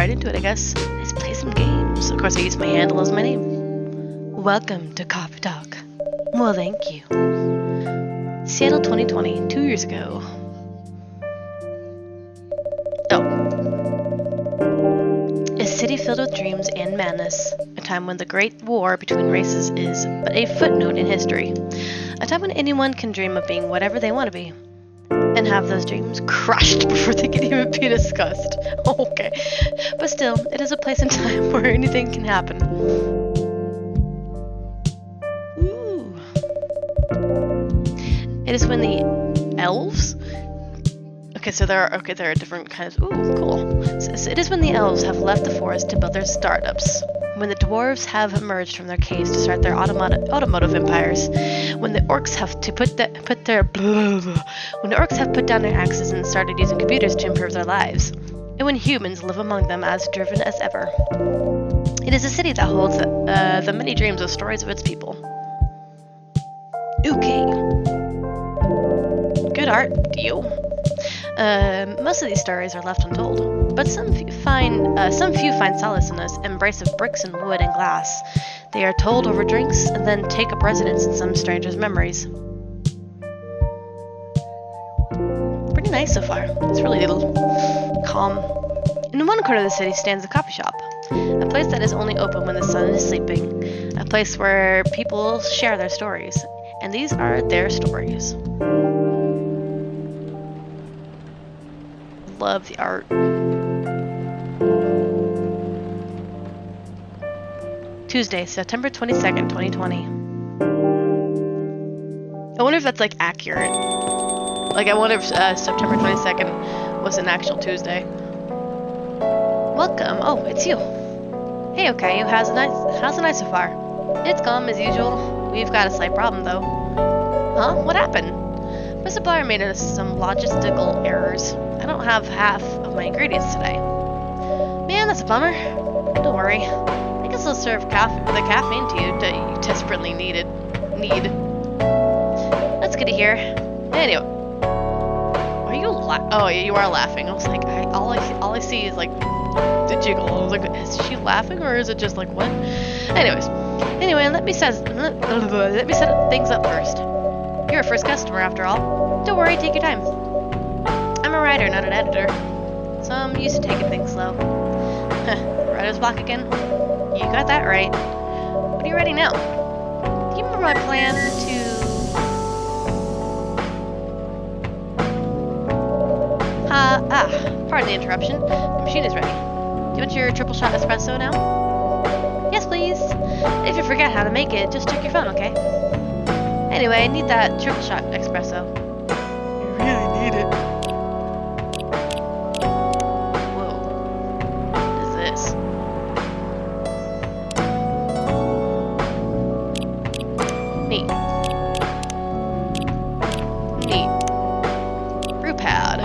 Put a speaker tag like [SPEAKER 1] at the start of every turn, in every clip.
[SPEAKER 1] right into it, I guess. Let's play some games. Of course, I use my handle as my name. Welcome to Coffee Talk. Well, thank you. Seattle 2020, 2 years ago. Oh. A city filled with dreams and madness. A time when the great war between races is but a footnote in history. A time when anyone can dream of being whatever they want to be. And have those dreams crushed before they can even be discussed. Okay. But still, it is a place and time where anything can happen. Ooh. It is when the elves... Okay, so there are different kinds. Ooh, cool. So it is when the elves have left the forest to build their startups. When the dwarves have emerged from their caves to start their automotive empires. When the orcs have to put down their axes and started using computers to improve their lives. And when humans live among them as driven as ever. It is a city that holds the many dreams of stories of its people. Okay. Good art, deal. Most of these stories are left untold, but some few find solace in this embrace of bricks and wood and glass. They are told over drinks and then take up residence in some stranger's memories. Pretty nice so far. It's really calm. In one corner of the city stands a coffee shop, a place that is only open when the sun is sleeping, a place where people share their stories, and these are their stories. Love the art. Tuesday, September 22nd, 2020. I wonder if that's like accurate. Like I wonder if September 22nd was an actual Tuesday. Welcome. Oh, it's you. Hey, okay. How's the night so far? It's calm as usual. We've got a slight problem though. Huh? What happened? My supplier made us some logistical errors. I don't have half of my ingredients today. Man, that's a bummer. Don't worry. I guess I'll serve the caffeine to you that you desperately need. That's good to hear. Anyway, are you oh, yeah, you are laughing. I was like, all I see is like the jiggle. I was like, is she laughing or is it just like what? Anyway, let me set things up first. You're a first customer after all. Don't worry, take your time. I'm a writer, not an editor, so I'm used to taking things slow. Writer's block again? You got that right. What are you writing now? Do you remember my plan to... pardon the interruption. The machine is ready. Do you want your triple shot espresso now? Yes, please. If you forget how to make it, just check your phone, okay? Anyway, I need that triple shot espresso. You really need it. Whoa. What is this? Neat. Brew pad.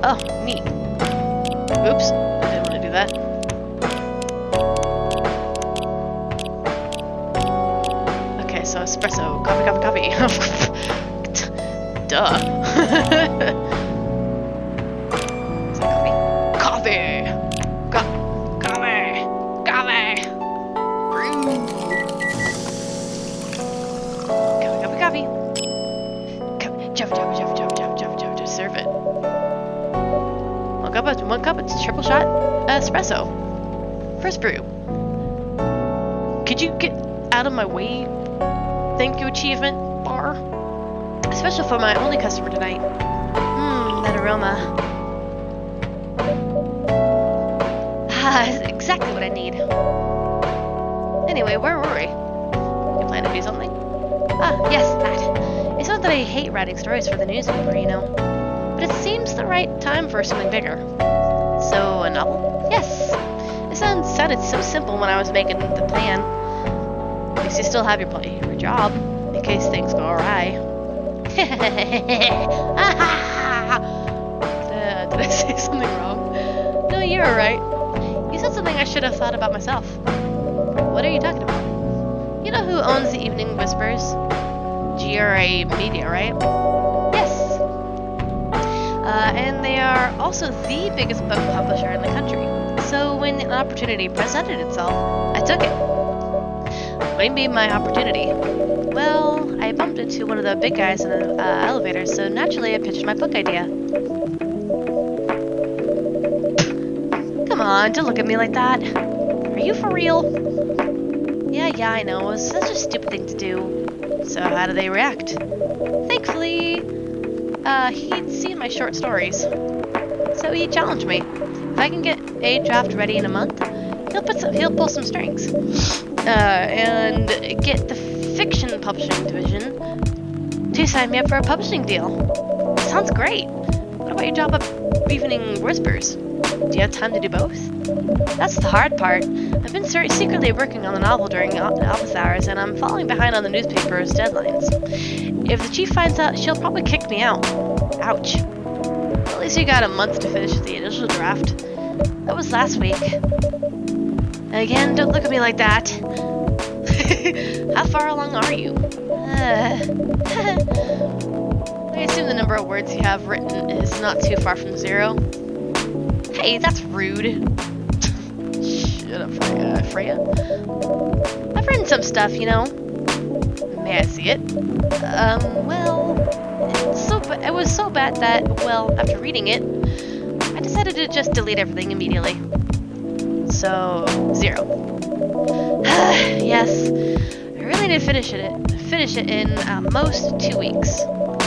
[SPEAKER 1] Oh, neat. Oops, I didn't want to do that. So espresso, coffee. Duh. Is that coffee? Coffee. Brew. Coffee. Just serve it. One cup, it's triple shot espresso. First brew. Could you get out of my way? Thank you, achievement bar. Special for my only customer tonight. That aroma. It's exactly what I need. Anyway, where were we? You plan to do something? Yes, that. It's not that I hate writing stories for the newspaper, you know. But it seems the right time for something bigger. So, a novel? Yes. It sounded so simple when I was making the plan. At least you still have your job, in case things go awry. Did I say something wrong? No, you're alright. You said something I should have thought about myself. What are you talking about? You know who owns the Evening Whispers? GRA Media, right? Yes. and they are also the biggest book publisher in the country. So when an opportunity presented itself, I took it. What be my opportunity? Well, I bumped into one of the big guys in the elevator, so naturally I pitched my book idea. Come on, don't look at me like that. Are you for real? Yeah, I know. It was such a stupid thing to do. So how do they react? Thankfully, he'd seen my short stories. So he challenged me. If I can get a draft ready in a month, he'll pull some strings. And get the fiction publishing division to sign me up for a publishing deal. Sounds great. What about your job of Evening Whispers? Do you have time to do both? That's the hard part. I've been secretly working on the novel during office hours, and I'm falling behind on the newspaper's deadlines. If the chief finds out, she'll probably kick me out. Ouch. At least you got a month to finish the initial draft. That was last week. And again, don't look at me like that. How far along are you? I assume the number of words you have written is not too far from 0. Hey, that's rude. Shut up, Freya. I've written some stuff, you know. May I see it? Well, it was so bad that, well, after reading it, I decided to just delete everything immediately. So, 0. Yes, I really need to finish it in most 2 weeks.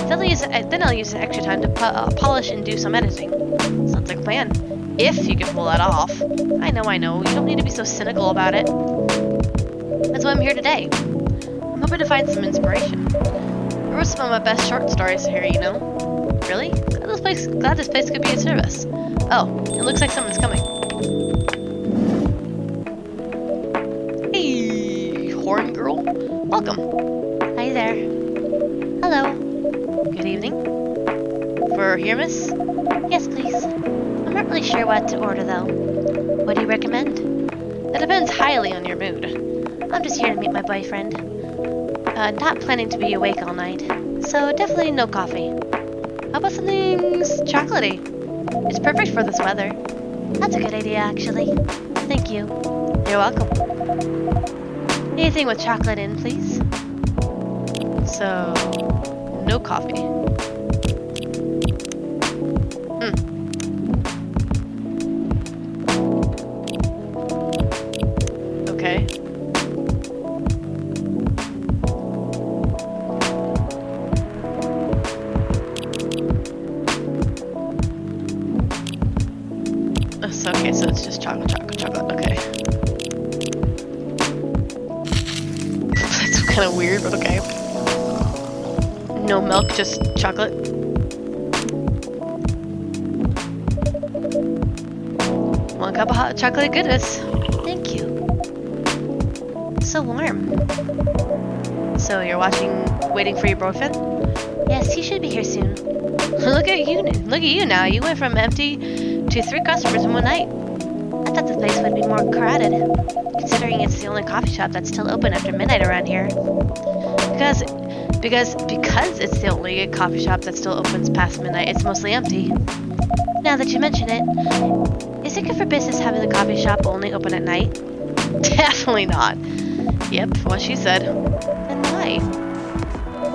[SPEAKER 1] Then I'll use the extra time to polish and do some editing. Sounds like a plan. If you can pull that off. I know. You don't need to be so cynical about it. That's why I'm here today. I'm hoping to find some inspiration. I wrote some of my best short stories here, you know. Really? Glad this place could be of service. Oh, it looks like someone's coming. Hey, horn girl. Welcome. Hi there. Hello. Good evening. For here, miss? Yes, please. I'm not really sure what to order, though. What do you recommend? That depends highly on your mood. I'm just here to meet my boyfriend. Not planning to be awake all night, so definitely no coffee. How about something chocolatey? It's perfect for this weather. That's a good idea, actually. Thank you. You're welcome. Anything with chocolate in, please? So, no coffee. Okay. Okay, so it's just chocolate. Okay. That's kind of weird, but okay. No milk, just chocolate. One cup of hot chocolate goodness. Thank you. So warm. So you're waiting for your boyfriend? Yes, he should be here soon. Look at you now. You went from empty to 3 customers in one night. I thought the place would be more crowded, considering it's the only coffee shop that's still open after midnight around here. Because it's the only coffee shop that still opens past midnight, it's mostly empty. Now that you mention it, is it good for business having the coffee shop only open at night? Definitely not. Yep, what she said. Then why?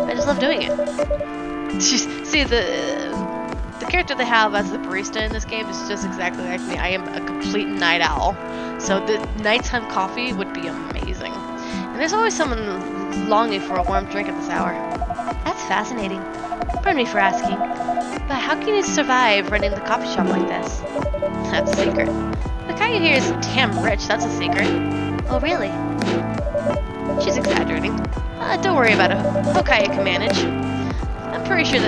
[SPEAKER 1] I just love doing it. See, the character they have as the barista in this game is just exactly like me. I am a complete night owl. So the nighttime coffee would be amazing. And there's always someone longing for a warm drink at this hour. That's fascinating. Pardon me for asking. But how can you survive running the coffee shop like this? That's a secret. The guy here is damn rich, that's a secret. Oh, really? She's exaggerating. Don't worry about it. Hokaya can manage. I'm very sure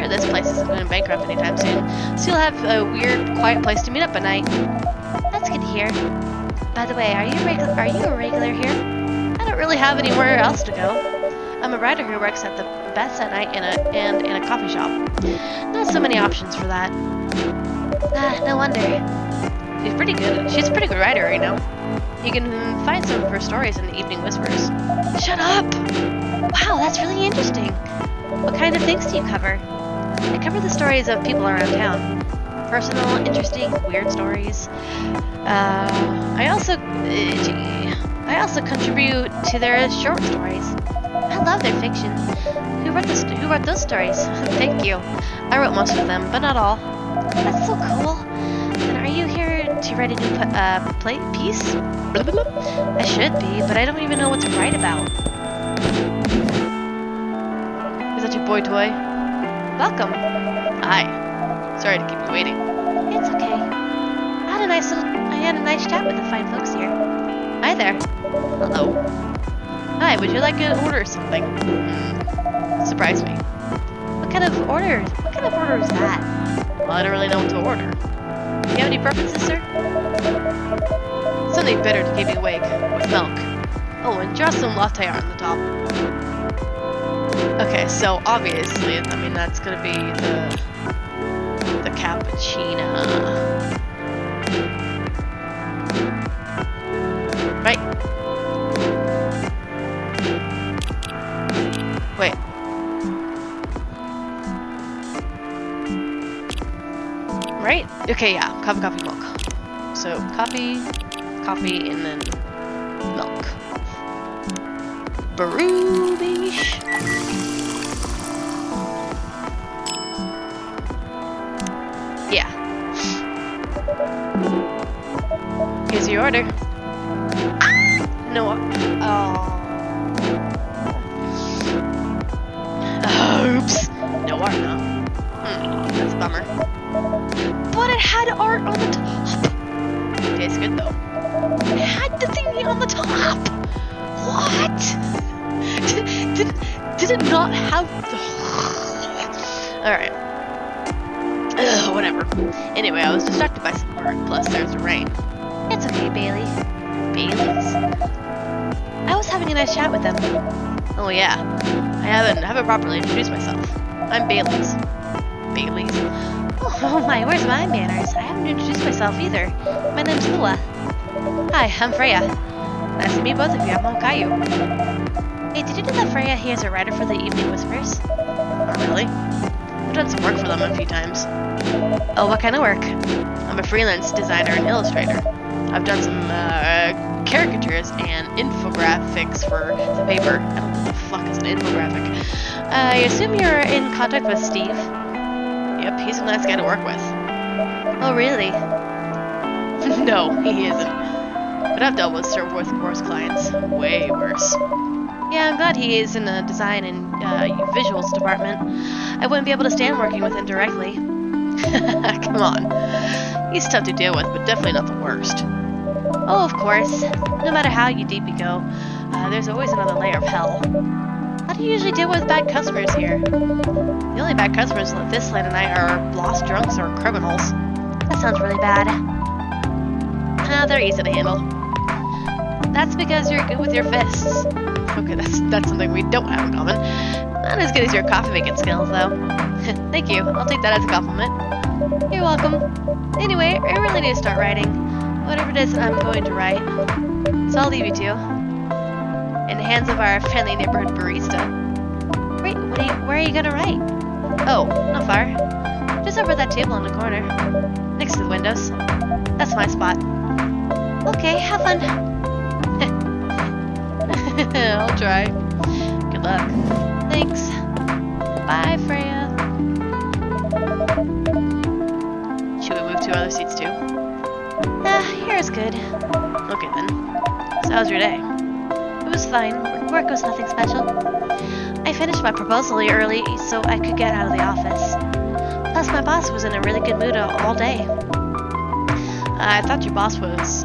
[SPEAKER 1] this place isn't going bankrupt anytime soon, so you'll have a weird, quiet place to meet up at night. That's good to hear. By the way, are you a regular here? I don't really have anywhere else to go. I'm a writer who works at the Best at Night and in a coffee shop. Not so many options for that. No wonder. She's a pretty good writer, you know. You can find some of her stories in the Evening Whispers. Shut up! Wow, that's really interesting. What kind of things do you cover? I cover the stories of people around town. Personal, interesting, weird stories. I also contribute to their short stories. I love their fiction. Who wrote those stories? Thank you. I wrote most of them, but not all. That's so cool. Then are you here to write a new piece? I should be, but I don't even know what to write about. Is that your boy toy? Welcome. Hi. Sorry to keep you waiting. It's okay. I had a nice chat with the fine folks here. Hi there. Hello. Hi, would you like to order something? Surprise me. What kind of order is that? Well, I don't really know what to order. Do you have any preferences, sir? Something better to keep you awake, with milk. Oh, and just some latte art on the top. Okay, so obviously, I mean, that's gonna be the cappuccino. Right. Wait. Right? Okay, yeah. Coffee, milk. So, coffee, and then milk. Baroobish. Yeah. Here's your order. No. Oops. No art, huh? That's a bummer. But it had art on the top. Tastes good though. It had the thingy on the top. What? Did it not have the... Alright. Whatever. Anyway, I was distracted by some art, plus there's the rain. It's okay, Bailey. Bailey's? I was having a nice chat with them. Oh yeah. I haven't properly introduced myself. I'm Bailey's. Bailey's? Oh my, where's my manners? I haven't introduced myself either. My name's Lua. Hi, I'm Freya. Nice to meet both of you. I'm Honkayu. Hey, did you know that Freya here is a writer for the Evening Whispers? Oh, really? I've done some work for them a few times. Oh, what kind of work? I'm a freelance designer and illustrator. I've done some caricatures and infographics for the paper. I don't know what the fuck is an infographic. I assume you're in contact with Steve? Yep, he's a nice guy to work with. Oh, really? No, he isn't. But I've dealt with worse clients. Way worse. Yeah, I'm glad he is in the design and visuals department. I wouldn't be able to stand working with him directly. Come on. He's tough to deal with, but definitely not the worst. Oh, of course. No matter how deep you go, there's always another layer of hell. How do you usually deal with bad customers here? The only bad customers at this late at night are lost drunks or criminals. That sounds really bad. They're easy to handle. That's because you're good with your fists. Okay, that's something we don't have in common. Not as good as your coffee making skills, though. Thank you. I'll take that as a compliment. You're welcome. Anyway, I really need to start writing. Whatever it is I'm going to write. So I'll leave you two. In the hands of our friendly neighborhood barista. Wait, where are you gonna write? Oh, not far. Just over that table in the corner. Next to the windows. That's my spot. Okay, have fun. I'll try. Good luck. Thanks. Bye, Freya. Should we move to other seats too? Here's good. Okay then. So how's your day? It was fine. Work was nothing special. I finished my proposal early so I could get out of the office. Plus my boss was in a really good mood all day. I thought your boss was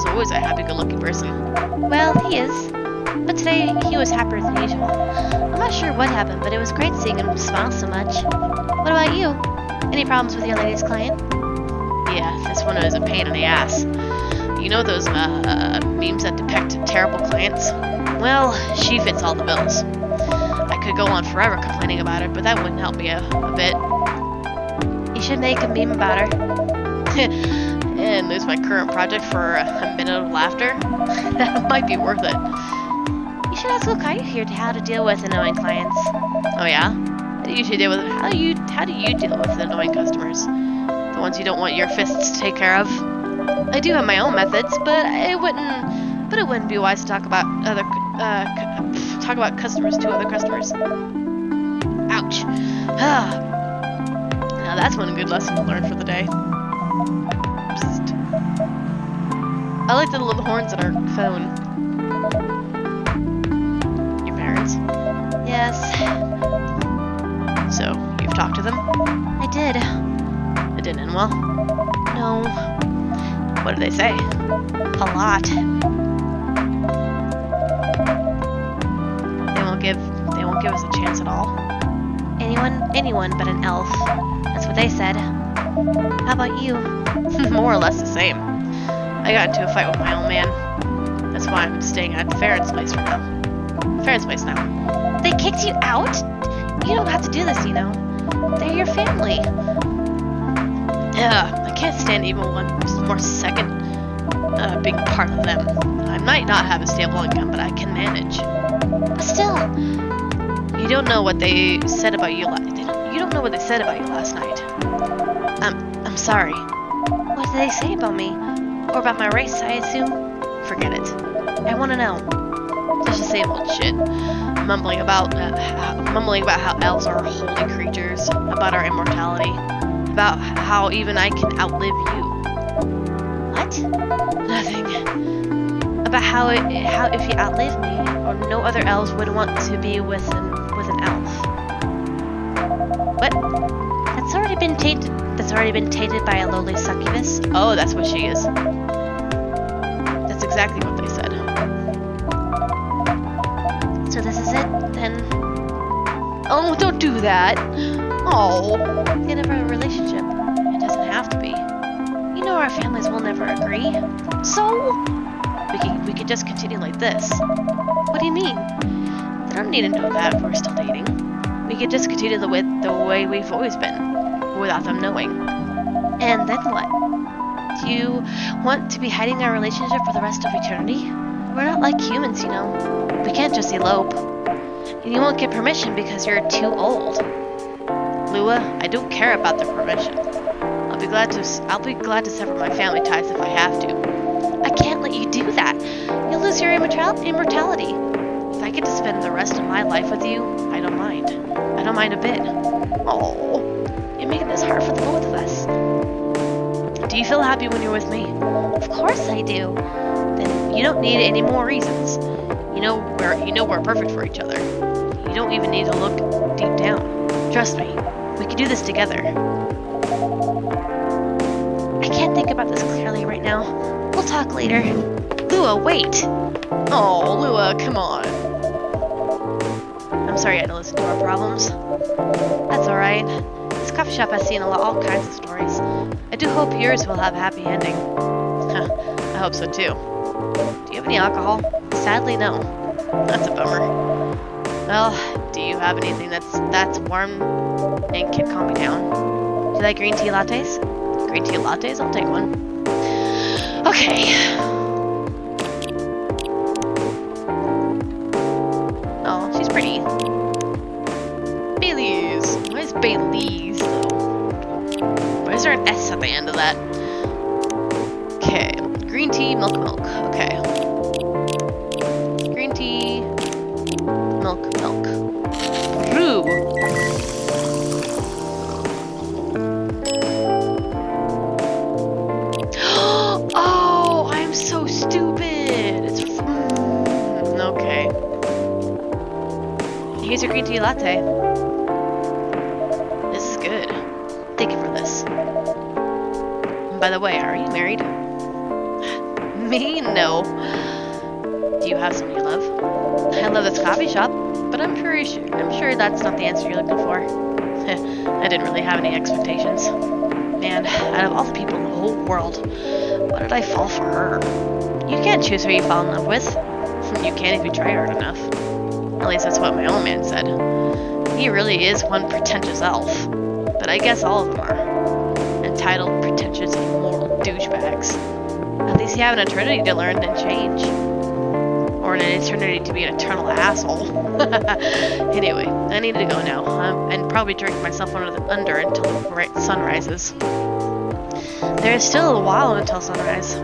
[SPEAKER 1] always a happy-go-lucky person. Well, he is. But today he was happier than usual. I'm not sure what happened, but it was great seeing him smile so much. What about you? Any problems with your latest client? Yeah, this one is a pain in the ass. You know those memes that depict terrible clients? Well, she fits all the bills. I could go on forever complaining about her, but that wouldn't help me a bit. You should make a meme about her. And lose my current project for a minute of laughter? That might be worth it. You should ask Okayu here how to deal with annoying clients. Oh yeah? How do you usually deal with how do you deal with annoying customers? The ones you don't want your fists to take care of? I do have my own methods, but it wouldn't be wise to talk about customers to other customers. Ouch. Now that's one good lesson to learn for the day. Psst. I like the little horns on our phone. Your parents? Yes. So, you've talked to them? I did. It didn't end well? No. What did they say? A lot. They won't give us a chance at all. Anyone but an elf. That's what they said. How about you? More or less the same. I got into a fight with my old man. That's why I'm staying at Farron's place right now. Farron's place now. They kicked you out? You don't have to do this, you know. They're your family. I can't stand even one more second being part of them. I might not have a stable income, but I can manage. But still, you don't know what they said about you. You don't know what they said about you last night. I'm sorry. What did they say about me? Or about my race, I assume? Forget it. I want to know. Just the same old shit. Mumbling about how elves are holy creatures, about our immortality, about how even I can outlive you. What? Nothing. About how if you outlive me, or no other elves would want to be with an elf. What? That's already been tainted by a lowly succubus. Oh, that's what she is. That's exactly what they said. So this is it, then? Oh, don't do that. Oh. The end of our relationship. It doesn't have to be. You know our families will never agree. So? We could just continue like this. What do you mean? They don't need to know that we're still dating. We could just continue the way we've always been, without them knowing. And then what? Do you want to be hiding our relationship for the rest of eternity? We're not like humans, you know. We can't just elope. And you won't get permission because you're too old. Lua, I don't care about the permission. I'll be glad to sever my family ties if I have to. I can't let you do that. You'll lose your immortality. If I get to spend the rest of my life with you, I don't mind. I don't mind a bit. Oh, you're making this hard for the both of us. Do you feel happy when you're with me? Of course I do. Then you don't need any more reasons. You know we're perfect for each other. You don't even need to look deep down. Trust me, we can do this together. I can't think about this clearly right now. We'll talk later. Lua, wait! Oh, Lua, come on. I'm sorry I had to listen to our problems. That's alright. This coffee shop has seen all kinds of stories. I do hope yours will have a happy ending. I hope so too. Do you have any alcohol? Sadly, no. That's a bummer. Well, do you have anything that's warm and can calm me down? Do you like green tea lattes? Green tea lattes? I'll take one. Okay. Oh, she's pretty. Bailey's. Why is Bailey's though? Why is there an S at the end of that? Okay. Green tea, milk. Okay. Green tea, milk. Brew. Oh, I'm so stupid. It's okay. Here's your green tea latte. This is good. Thank you for this. And by the way, are you married? Me? No. Do you have someone you love? I love this coffee shop, but I'm sure that's not the answer you're looking for. I didn't really have any expectations. Man, out of all the people in the whole world, why did I fall for her? You can't choose who you fall in love with. You can if you try hard enough. At least that's what my old man said. He really is one pretentious elf. But I guess all of them are. Entitled, pretentious, immoral douchebags. At least you have an eternity to learn and change. Or for an eternity to be an eternal asshole. Anyway, I need to go now, and probably drink myself under until the sun rises. There is still a while until sunrise.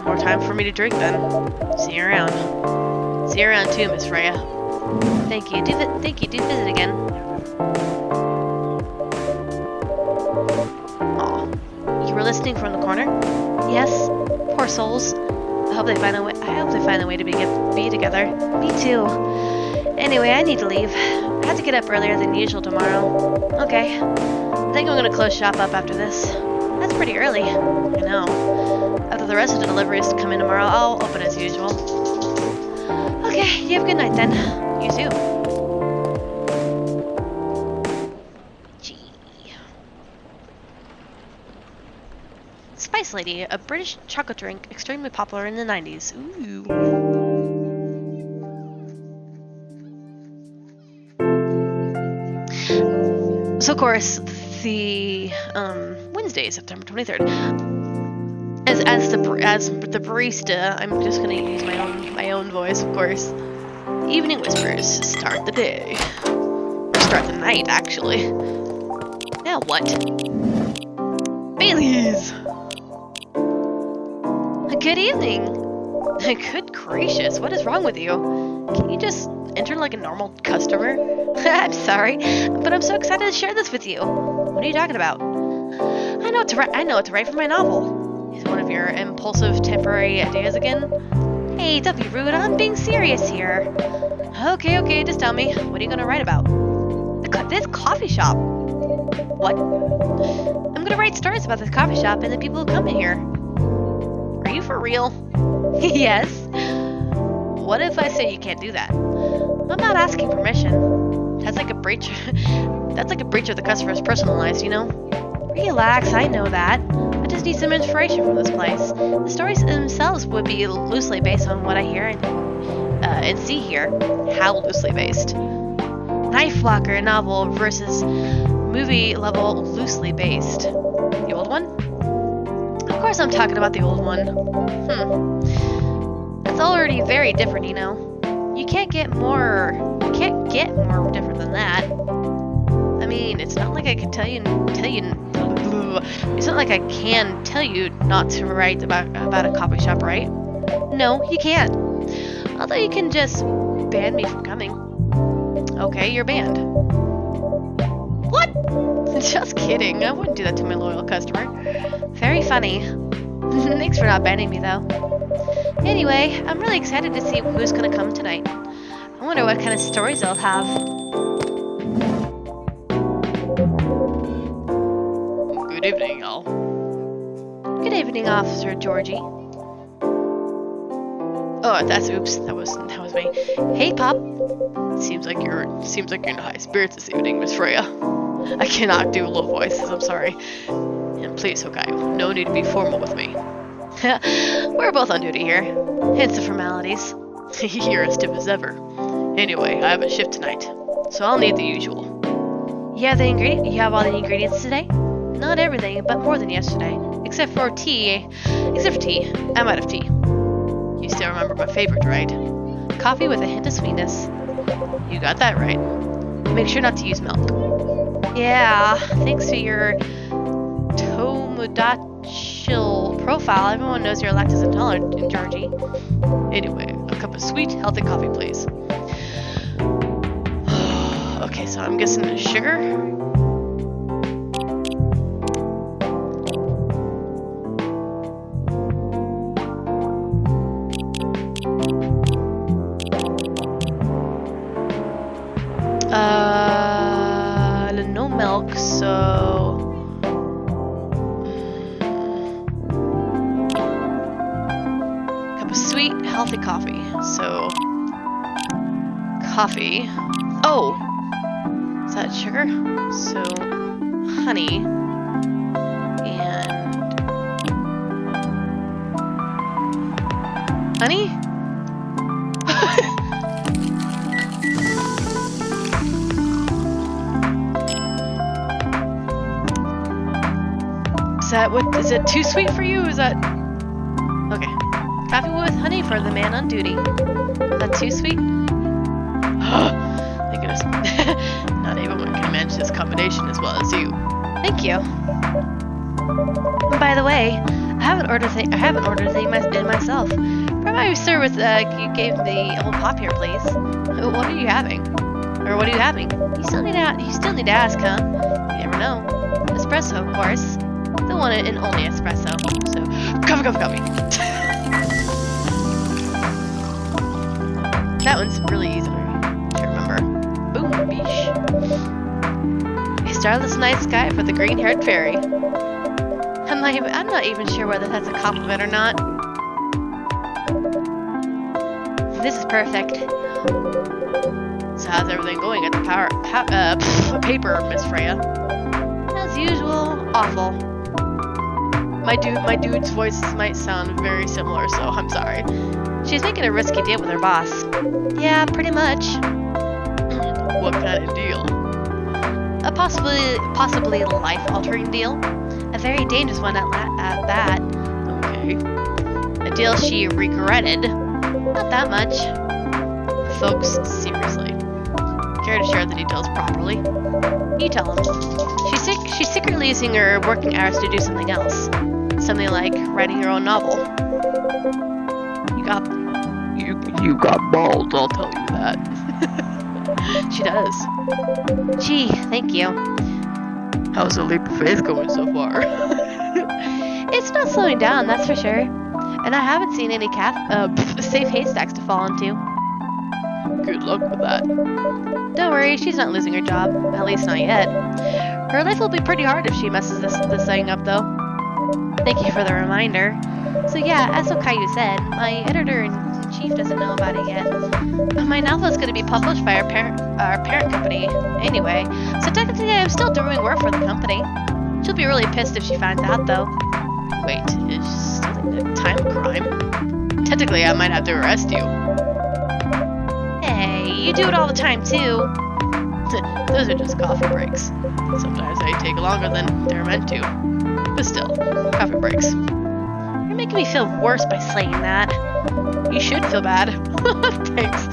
[SPEAKER 1] More time for me to drink then. See you around. See you around too, Miss Freya. Thank you. Do visit again. Aw, you were listening from the corner? Yes. Poor souls. I hope they find a way to be together. Me too. Anyway, I need to leave. I have to get up earlier than usual tomorrow. Okay. I think I'm gonna close shop up after this. That's pretty early. I know. After the rest of the deliveries come in tomorrow, I'll open as usual. Okay, you have a good night then. You too. Gee. Spice Lady, a British chocolate drink extremely popular in the 90s. Ooh. So of course, the Wednesday, September 23rd. As the barista, I'm just gonna use my own voice, of course. Evening whispers start the day, or start the night, actually. Now what? Bailey's. Good evening. Good gracious, what is wrong with you? Can you just enter like a normal customer? I'm sorry, but I'm so excited to share this with you. What are you talking about? I know what to write for my novel. Is one of your impulsive temporary ideas again? Hey, don't be rude. I'm being serious here. Okay, just tell me. What are you gonna write about? This coffee shop. What? I'm gonna write stories about this coffee shop and the people who come in here. Are you for real? Yes. What if I say you can't do that? I'm not asking permission. That's like a breach. That's like a breach of the customer's personal lives, you know? Relax, I know that. I just need some inspiration from this place. The stories themselves would be loosely based on what I hear and see here. How loosely based? Knife Walker novel versus movie level loosely based. The old one? Of course I'm talking about the old one. It's already very different, you know. You can't get more different than that. I mean, it's not like I can tell you it's not like I can tell you not to write about a coffee shop, right? No, you can't. Although you can just ban me from coming. Okay, you're banned. What? Just kidding. I wouldn't do that to my loyal customer. Very funny. Thanks for not banning me, though. Anyway, I'm really excited to see who's gonna come tonight. I wonder what kind of stories they'll have. Good evening, y'all. Good evening, Officer Georgie. Oh, that was me. Hey, Pop. Seems like you're in high spirits this evening, Miss Freya. I cannot do low voices, I'm sorry. And please, Hokayo, no need to be formal with me. We're both on duty here. Hence the formalities. You're as stiff as ever. Anyway, I have a shift tonight, so I'll need the usual. You have all the ingredients today? Not everything, but more than yesterday. Except for tea. I'm out of tea. You still remember my favorite, right? Coffee with a hint of sweetness. You got that right. Make sure not to use milk. Yeah, thanks to your Tomodachi profile, everyone knows you're lactose intolerant in Georgie. Anyway, a cup of sweet, healthy coffee, please. Okay, so I'm guessing sugar. No milk, so cup of sweet, healthy coffee. So coffee. Oh, is that sugar? So honey and honey. Is that what? Is it too sweet for you? Is that okay? Coffee with honey for the man on duty. Not too sweet? Thank goodness. Not everyone can manage this combination as well as you. Thank you. By the way, I haven't ordered anything in myself. Probably service you gave the old pop here, please. What are you having? Or what are you having? You still need to ask, huh? You never know. Espresso, of course. The one and only espresso. So, coffee. That one's really easy to remember. Boom, beesh. A starless night sky for the green-haired fairy. I'm not even sure whether that's a compliment or not. This is perfect. So how's everything going at the paper, Miss Freya? As usual, awful. My dude's voice might sound very similar, so I'm sorry. She's making a risky deal with her boss. Yeah, pretty much. What kind of deal? A possibly life-altering deal. A very dangerous one at that. Okay. A deal she regretted. Not that much. Folks, seriously. Care to share the details properly? You tell him. She's secretly using her working hours to do something else. Something like writing her own novel. You got balls, I'll tell you that. She does. Gee, thank you. How's the leap of faith going so far? It's not slowing down, that's for sure. And I haven't seen any safe haystacks to fall into. Good luck with that. Don't worry, she's not losing her job. At least not yet. Her life will be pretty hard if she messes this thing up, though. Thank you for the reminder. So yeah, as Okayu said, my editor-in-chief doesn't know about it yet. My novel is going to be published by our parent company anyway, so technically I'm still doing work for the company. She'll be really pissed if she finds out, though. Wait, is stealing a time crime? Technically, I might have to arrest you. Hey, you do it all the time, too. Those are just coffee breaks. Sometimes they take longer than they're meant to. But still, coffee breaks. You're making me feel worse by saying that. You should feel bad. Thanks.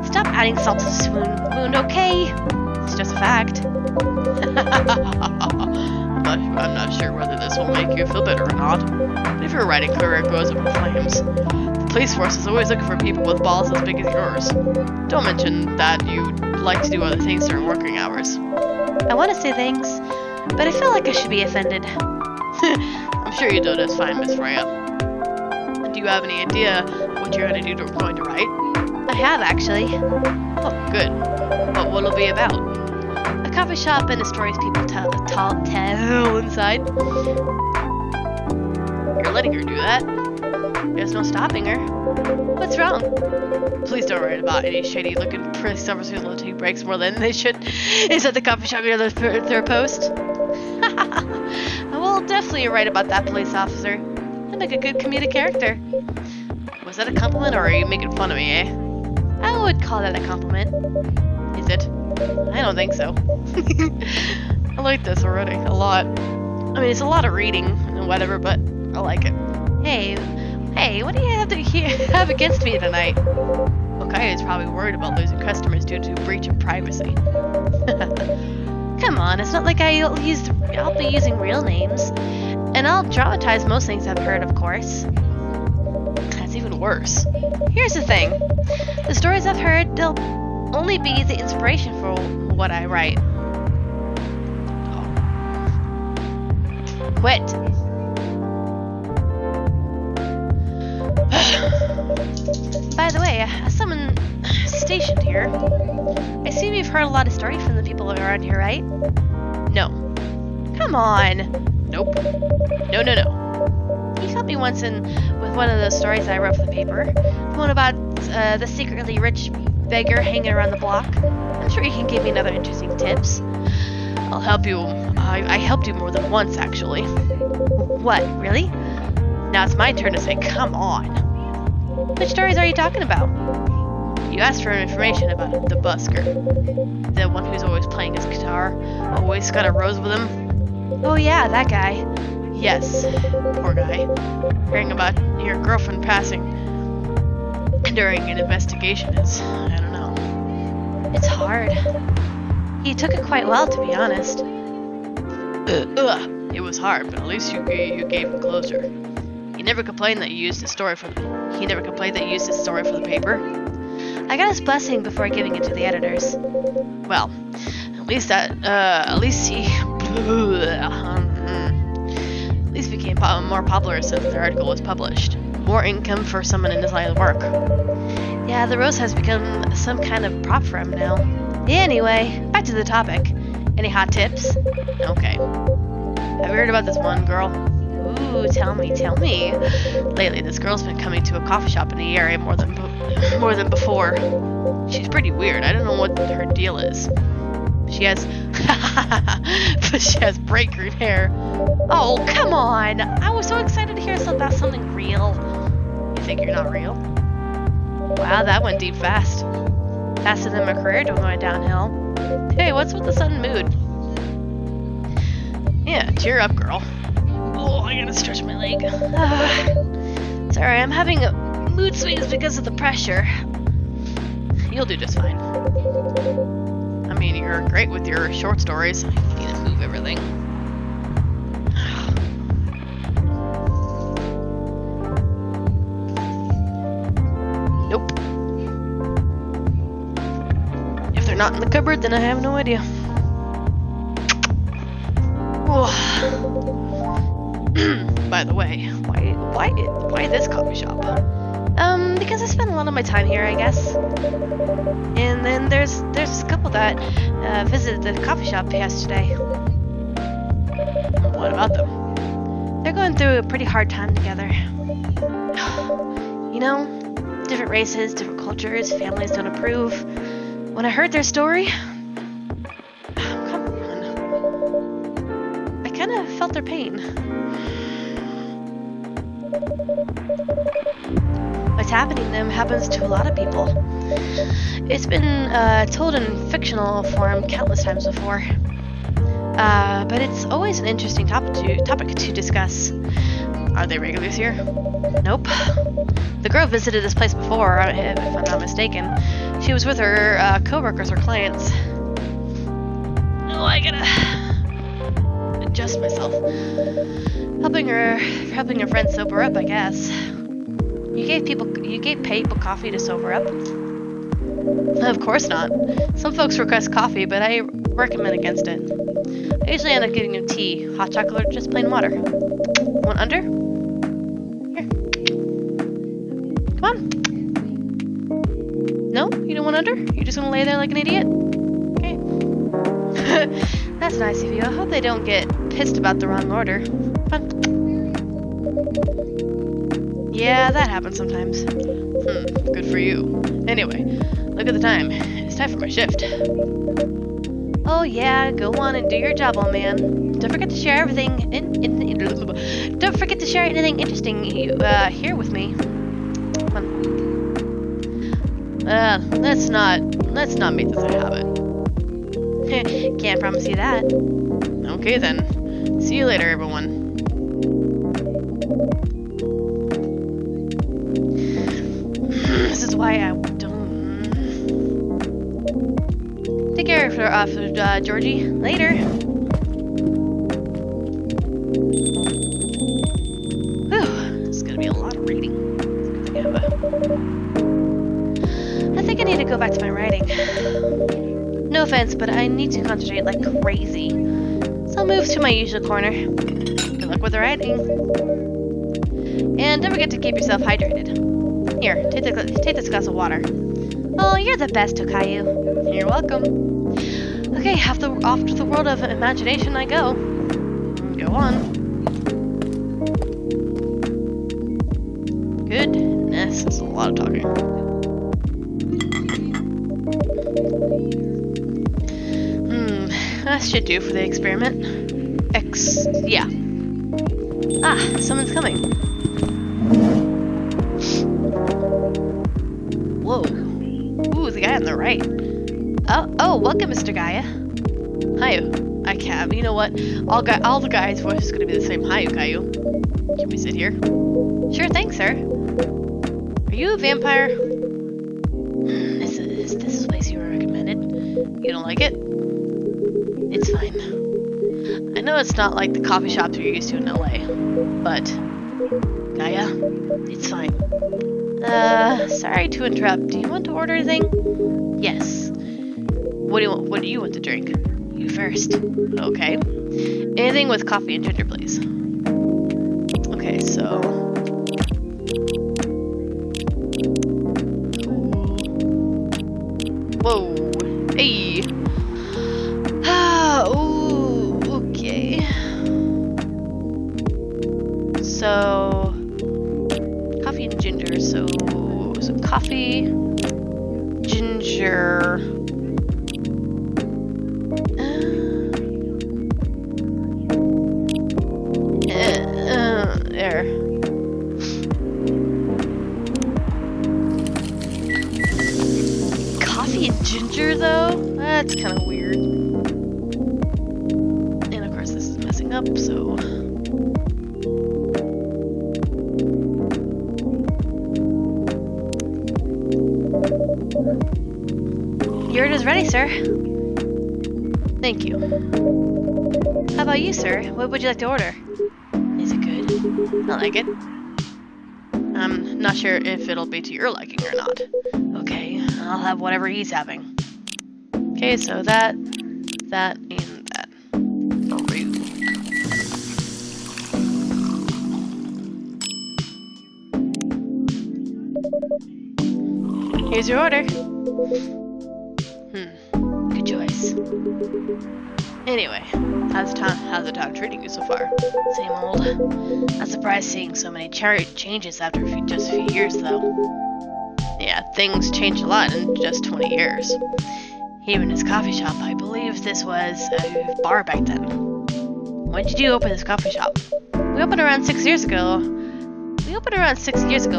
[SPEAKER 1] Stop adding salt to the wound, okay? It's just a fact. I'm not sure whether this will make you feel better or not. But if your writing career goes up in flames, the police force is always looking for people with balls as big as yours. Don't mention that you like to do other things during working hours. I want to say thanks, but I feel like I should be offended. I'm sure you do just fine, Miss Freya. Do you have any idea what you're going to write? I have, actually. Oh, good. What will it be about? A coffee shop and the stories people tell inside. You're letting her do that? There's no stopping her. What's wrong? Please don't write about any shady-looking police officers who take breaks more than they should inside the coffee shop near their post. I will definitely write about that police officer. He'll make a good comedic character. Was that a compliment, or are you making fun of me, eh? I would call that a compliment. Is it? I don't think so. I like this already a lot. I mean, it's a lot of reading and whatever, but I like it. Hey, what do you have against me tonight? Okay, is probably worried about losing customers due to breach of privacy. Come on, it's not like I'll be using real names. And I'll dramatize most things I've heard, of course. That's even worse. Here's the thing. The stories I've heard, they'll only be the inspiration for what I write. Oh. Quit. By the way, as someone stationed here, I assume you've heard a lot of stories from the people around here, right? No. Come on. Nope. No. You helped me once with one of those stories I wrote for the paper. The one about the secretly rich beggar hanging around the block. I'm sure you can give me another interesting tips. I'll help you. I helped you more than once, actually. What, really? Now it's my turn to say, come on. Which stories are you talking about? You asked for information about the busker. The one who's always playing his guitar, always got a rose with him. Oh yeah, that guy. Yes, poor guy. Hearing about your girlfriend passing during an investigation is, I don't know.
[SPEAKER 2] It's hard. He took it quite well, to be honest.
[SPEAKER 1] It was hard, but at least you gave him closure. He never complained that you used his story for the paper.
[SPEAKER 2] I got his blessing before giving it to the editors.
[SPEAKER 1] Well, at least he became more popular since the article was published. More income for someone in his line of work.
[SPEAKER 2] Yeah, the rose has become some kind of prop for him now. Anyway, back to the topic. Any hot tips?
[SPEAKER 1] Okay. Have you heard about this one girl?
[SPEAKER 2] Ooh, tell me.
[SPEAKER 1] Lately, this girl's been coming to a coffee shop in the area more than before. She's pretty weird. I don't know what her deal is. She has bright green hair.
[SPEAKER 2] Oh, come on! I was so excited to hear about something real.
[SPEAKER 1] You think you're not real?
[SPEAKER 2] Wow, that went deep fast. Faster than my career going downhill.
[SPEAKER 1] Hey, what's with the sudden mood? Yeah, cheer up, girl. Oh, I gotta stretch my leg.
[SPEAKER 2] Sorry, I'm having mood swings because of the pressure.
[SPEAKER 1] You'll do just fine. I mean, you're great with your short stories. I need to move everything. Nope. If they're not in the cupboard, then I have no idea. By the way, why this coffee shop?
[SPEAKER 2] Because I spend a lot of my time here, I guess. And then there's a couple that visited the coffee shop yesterday.
[SPEAKER 1] What about them?
[SPEAKER 2] They're going through a pretty hard time together. You know, different races, different cultures, families don't approve. When I heard their story, come on, I kind of felt their pain. What's happening to them happens to a lot of people. It's been told in fictional form countless times before. But it's always an interesting topic to discuss.
[SPEAKER 1] Are they regulars here?
[SPEAKER 2] Nope. The girl visited this place before, if I'm not mistaken. She was with her co-workers or clients.
[SPEAKER 1] Oh, I gotta adjust myself.
[SPEAKER 2] Helping her friend sober up, I guess. You gave people coffee to sober up?
[SPEAKER 1] Of course not. Some folks request coffee, but I recommend against it. I usually end up getting them tea, hot chocolate, or just plain water. Want under? Here. Come on. No? You don't want under? You're just gonna lay there like an idiot? Okay.
[SPEAKER 2] That's nice of you. I hope they don't get pissed about the wrong order. Come on.
[SPEAKER 1] Yeah, that happens sometimes. Good for you. Anyway, look at the time. It's time for my shift.
[SPEAKER 2] Oh yeah, go on and do your job, old man. Don't forget to share everything. Don't forget to share anything interesting you hear with me. Come on.
[SPEAKER 1] Let's not make this a habit.
[SPEAKER 2] Can't promise you that.
[SPEAKER 1] Okay then. See you later, everyone. This is why I don't.
[SPEAKER 2] Take care of Georgie. Later.
[SPEAKER 1] Whew, this is gonna be a lot of reading.
[SPEAKER 2] I think I need to go back to my writing. No offense, but I need to concentrate like crazy. So I'll move to my usual corner. Good luck with the writing. And don't forget to keep yourself hydrated. Here, take this glass of water. Oh, you're the best, Tokayu.
[SPEAKER 1] You're welcome.
[SPEAKER 2] Okay, off to the world of imagination I go.
[SPEAKER 1] Go on. Goodness, that's a lot of talking.
[SPEAKER 2] That should do for the experiment.
[SPEAKER 1] Yeah.
[SPEAKER 2] Ah, someone's coming.
[SPEAKER 1] Whoa. Ooh, the guy on the right.
[SPEAKER 2] Oh, welcome, Mr. Gaia.
[SPEAKER 1] Hi, I can't. You know what? All the guys' voice is gonna be the same. Hi, Caillou. Can we sit here?
[SPEAKER 2] Sure thing, sir.
[SPEAKER 1] Are you a vampire?
[SPEAKER 2] This is the place you were recommended.
[SPEAKER 1] You don't like it?
[SPEAKER 2] It's fine.
[SPEAKER 1] I know it's not like the coffee shops you're used to in LA, but Gaia,
[SPEAKER 2] It's fine. Sorry to interrupt. Do you want to order anything?
[SPEAKER 1] yes. What do you want? What do you want to drink?
[SPEAKER 2] You first.
[SPEAKER 1] Okay. Anything with coffee and ginger, please. Okay, so. Whoa. Hey. Ooh. Okay. So. Coffee and ginger. So coffee, ginger. There. Coffee and ginger, though? That's kind of weird. And of course, this is messing up, so.
[SPEAKER 2] Your order's ready, sir.
[SPEAKER 1] Thank you.
[SPEAKER 2] How about you, sir? What would you like to order?
[SPEAKER 1] Is it good? I like it. I'm not sure if it'll be to your liking or not.
[SPEAKER 2] Okay, I'll have whatever he's having.
[SPEAKER 1] Okay, so that, and that. Rude. Here's your order.
[SPEAKER 2] Good choice.
[SPEAKER 1] Anyway, how's the town treating you so far?
[SPEAKER 2] Same old. Not surprised seeing so many changes after just a few years, though.
[SPEAKER 1] Yeah, things changed a lot in just 20 years.
[SPEAKER 2] Even his coffee shop, I believe this was a bar back then.
[SPEAKER 1] When did you open this coffee shop?
[SPEAKER 2] We opened around 6 years ago.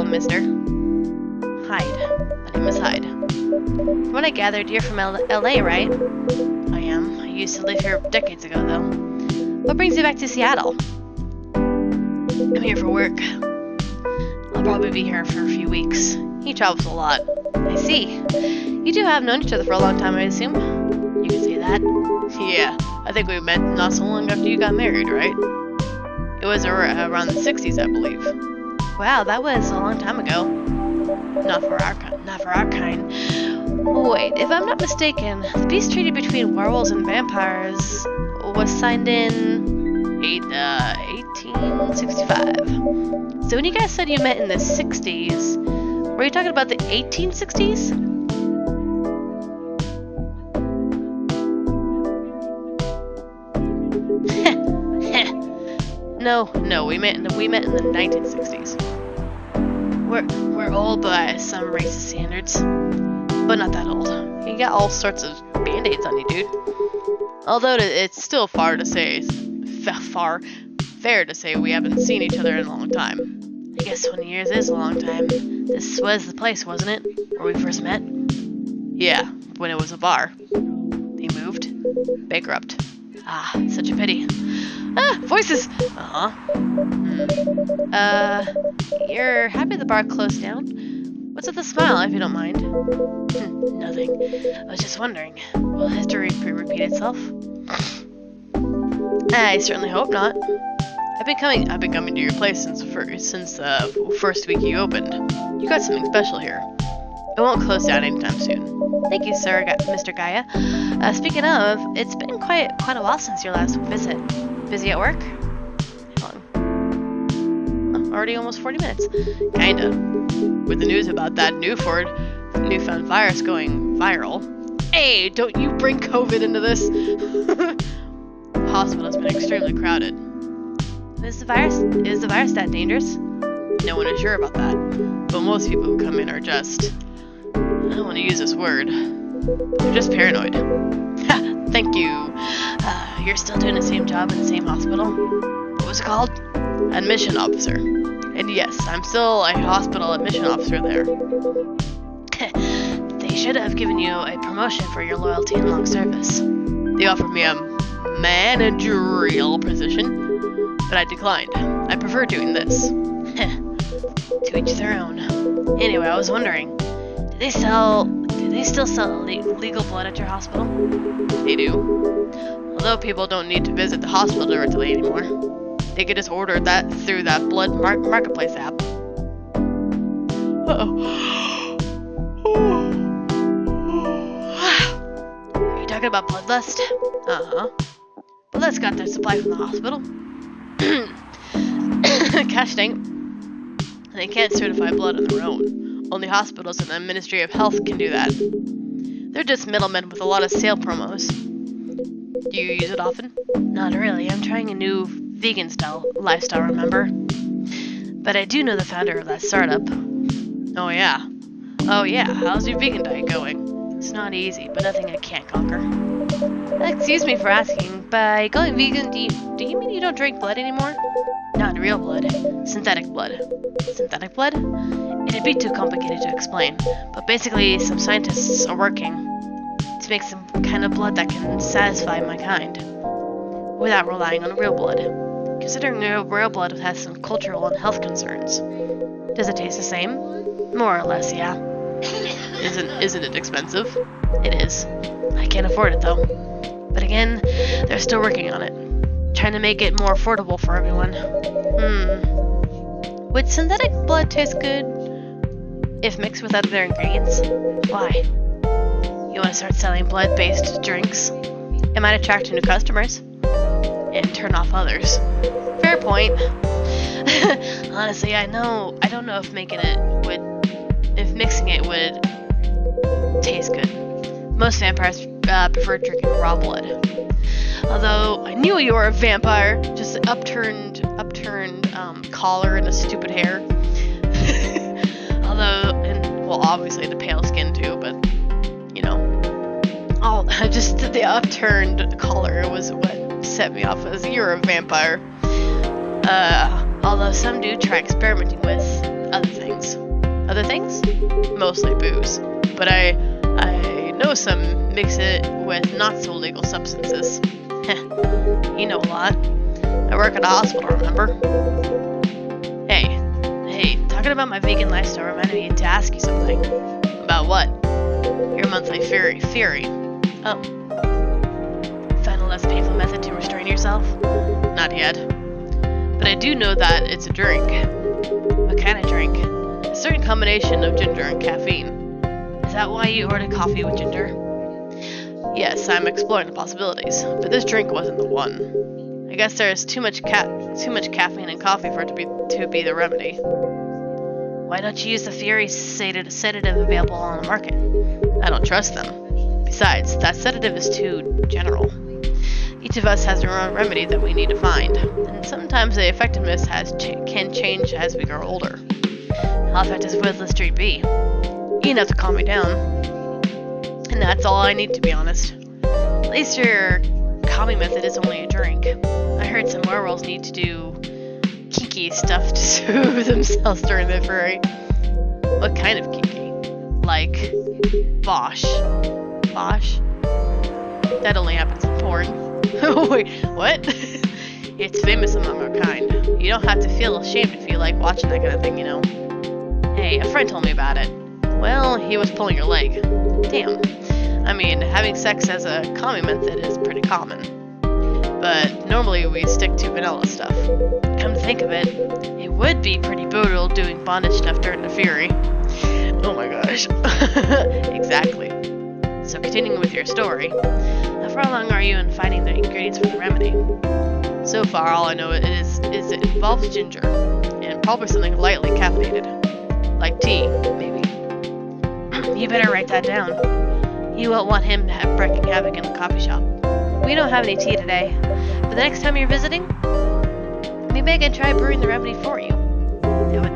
[SPEAKER 1] Mister. Hyde. My name is Hyde.
[SPEAKER 2] From what I gathered, you're from LA, right?
[SPEAKER 1] I am. I used to live here decades ago, though.
[SPEAKER 2] What brings you back to Seattle?
[SPEAKER 1] I'm here for work. I'll probably be here for a few weeks. He travels a lot.
[SPEAKER 2] I see. You two have known each other for a long time, I assume?
[SPEAKER 1] You can say that. Yeah, I think we met not so long after you got married, right? It was around the 60s, I believe.
[SPEAKER 2] Wow, that was a long time ago.
[SPEAKER 1] Not for our kind.
[SPEAKER 2] Wait, if I'm not mistaken, the peace treaty between werewolves and vampires was signed in
[SPEAKER 1] 1865.
[SPEAKER 2] So when you guys said you met in the 60s, were you talking about the 1860s?
[SPEAKER 1] No, we met in the 1960s.
[SPEAKER 2] We're old by some racist standards,
[SPEAKER 1] but not that old. You got all sorts of band-aids on you, dude. Although it's still fair to say we haven't seen each other in a long time.
[SPEAKER 2] I guess 20 years is a long time. This was the place, wasn't it? Where we first met?
[SPEAKER 1] Yeah, when it was a bar. They moved. Bankrupt.
[SPEAKER 2] Ah, such a pity.
[SPEAKER 1] Ah, voices!
[SPEAKER 2] You're happy the bar closed down? What's with the smile, if you don't mind?
[SPEAKER 1] Nothing. I was just wondering, will history repeat itself? I certainly hope not. I've been coming to your place since the first week you opened. You got something special here. It won't close down anytime soon.
[SPEAKER 2] Thank you, sir, Mr. Gaia. Speaking of, it's been quite a while since your last visit. Busy at work?
[SPEAKER 1] How long? Already almost 40 minutes. Kinda. With the news about that newfound virus going viral. Hey, don't you bring COVID into this! The hospital's been extremely crowded.
[SPEAKER 2] Is the virus that dangerous?
[SPEAKER 1] No one is sure about that. But most people who come in are just... I don't want to use this word. They're just paranoid. Ha! Thank you.
[SPEAKER 2] You're still doing the same job in the same hospital?
[SPEAKER 1] What was it called? Admission officer. And yes, I'm still a hospital admission officer there.
[SPEAKER 2] They should have given you a promotion for your loyalty and long service.
[SPEAKER 1] They offered me a managerial position, but I declined. I prefer doing this.
[SPEAKER 2] To each their own. Anyway, I was wondering, do they still sell legal blood at your hospital?
[SPEAKER 1] They do. Although people don't need to visit the hospital directly anymore. They could just order that through that blood marketplace app.
[SPEAKER 2] Are you talking about Bloodlust?
[SPEAKER 1] Uh-huh.
[SPEAKER 2] Bloodlust got their supply from the hospital.
[SPEAKER 1] Gosh dang. They can't certify blood on their own. Only hospitals and the Ministry of Health can do that. They're just middlemen with a lot of sale promos. Do you use it often?
[SPEAKER 2] Not really. I'm trying a new vegan lifestyle, remember? But I do know the founder of that startup.
[SPEAKER 1] Oh yeah. How's your vegan diet going?
[SPEAKER 2] It's not easy, but nothing I can't conquer. Excuse me for asking, by going vegan, do you mean you don't drink blood anymore? Not real blood. Synthetic blood. Synthetic blood? It'd be too complicated to explain, but basically some scientists are working to make some kind of blood that can satisfy my kind, without relying on real blood. Considering real blood has some cultural and health concerns. Does it taste the same? More or less, yeah.
[SPEAKER 1] Isn't it expensive?
[SPEAKER 2] It is. I can't afford it though. But again, they're still working on it. Trying to make it more affordable for everyone. Would synthetic blood taste good if mixed with other ingredients? Why? You want to start selling blood-based drinks? It might attract new customers. And turn off others. Fair point. Honestly, I don't know if mixing it would taste good. Most vampires prefer drinking raw blood. Although I knew you were a vampire, just an upturned collar and a stupid hair. Obviously the pale skin too, but you know, just the upturned collar was what set me off as you're a vampire. Although some do try experimenting with other things. Other things? Mostly booze. But I know some mix it with not so legal substances. You know a lot. I work at a hospital, remember? Hey, talking about my vegan lifestyle reminded me to ask you something.
[SPEAKER 1] About what?
[SPEAKER 2] Your monthly fury. Oh. Found a less painful method to restrain yourself?
[SPEAKER 1] Not yet. But I do know that it's a drink.
[SPEAKER 2] What kind of drink?
[SPEAKER 1] A certain combination of ginger and caffeine.
[SPEAKER 2] Is that why you ordered coffee with ginger?
[SPEAKER 1] Yes, I'm exploring the possibilities, but this drink wasn't the one. I guess there's too much caffeine in coffee for it to be the remedy.
[SPEAKER 2] Why don't you use the Fury sedative available on the market?
[SPEAKER 1] I don't trust them. Besides, that sedative is too general. Each of us has our own remedy that we need to find, and sometimes the effectiveness can change as we grow older.
[SPEAKER 2] How effective would this drink be?
[SPEAKER 1] Enough to calm me down. And that's all I need, to be honest.
[SPEAKER 2] At least your calming method is only a drink. I heard some werewolves need to do kinky stuff to soothe themselves during their fury.
[SPEAKER 1] What kind of kinky?
[SPEAKER 2] Like Bosch.
[SPEAKER 1] Bosch? That only happens in porn. Wait, what? It's famous among our kind. You don't have to feel ashamed if you like watching that kind of thing, you know. Hey, a friend told me about it. Well, he was pulling your leg. Damn. I mean, having sex as a calming method is pretty common. But normally we stick to vanilla stuff.
[SPEAKER 2] Come to think of it, it would be pretty brutal doing bondage stuff during the fury.
[SPEAKER 1] Oh my gosh. Exactly.
[SPEAKER 2] So continuing with your story, how far along are you in finding the ingredients for the remedy?
[SPEAKER 1] So far, all I know is it involves ginger, and probably something lightly caffeinated. Like tea, maybe.
[SPEAKER 2] You better write that down. You won't want him to have wreaking havoc in the coffee shop. We don't have any tea today, but the next time you're visiting, maybe I can try brewing the remedy for you.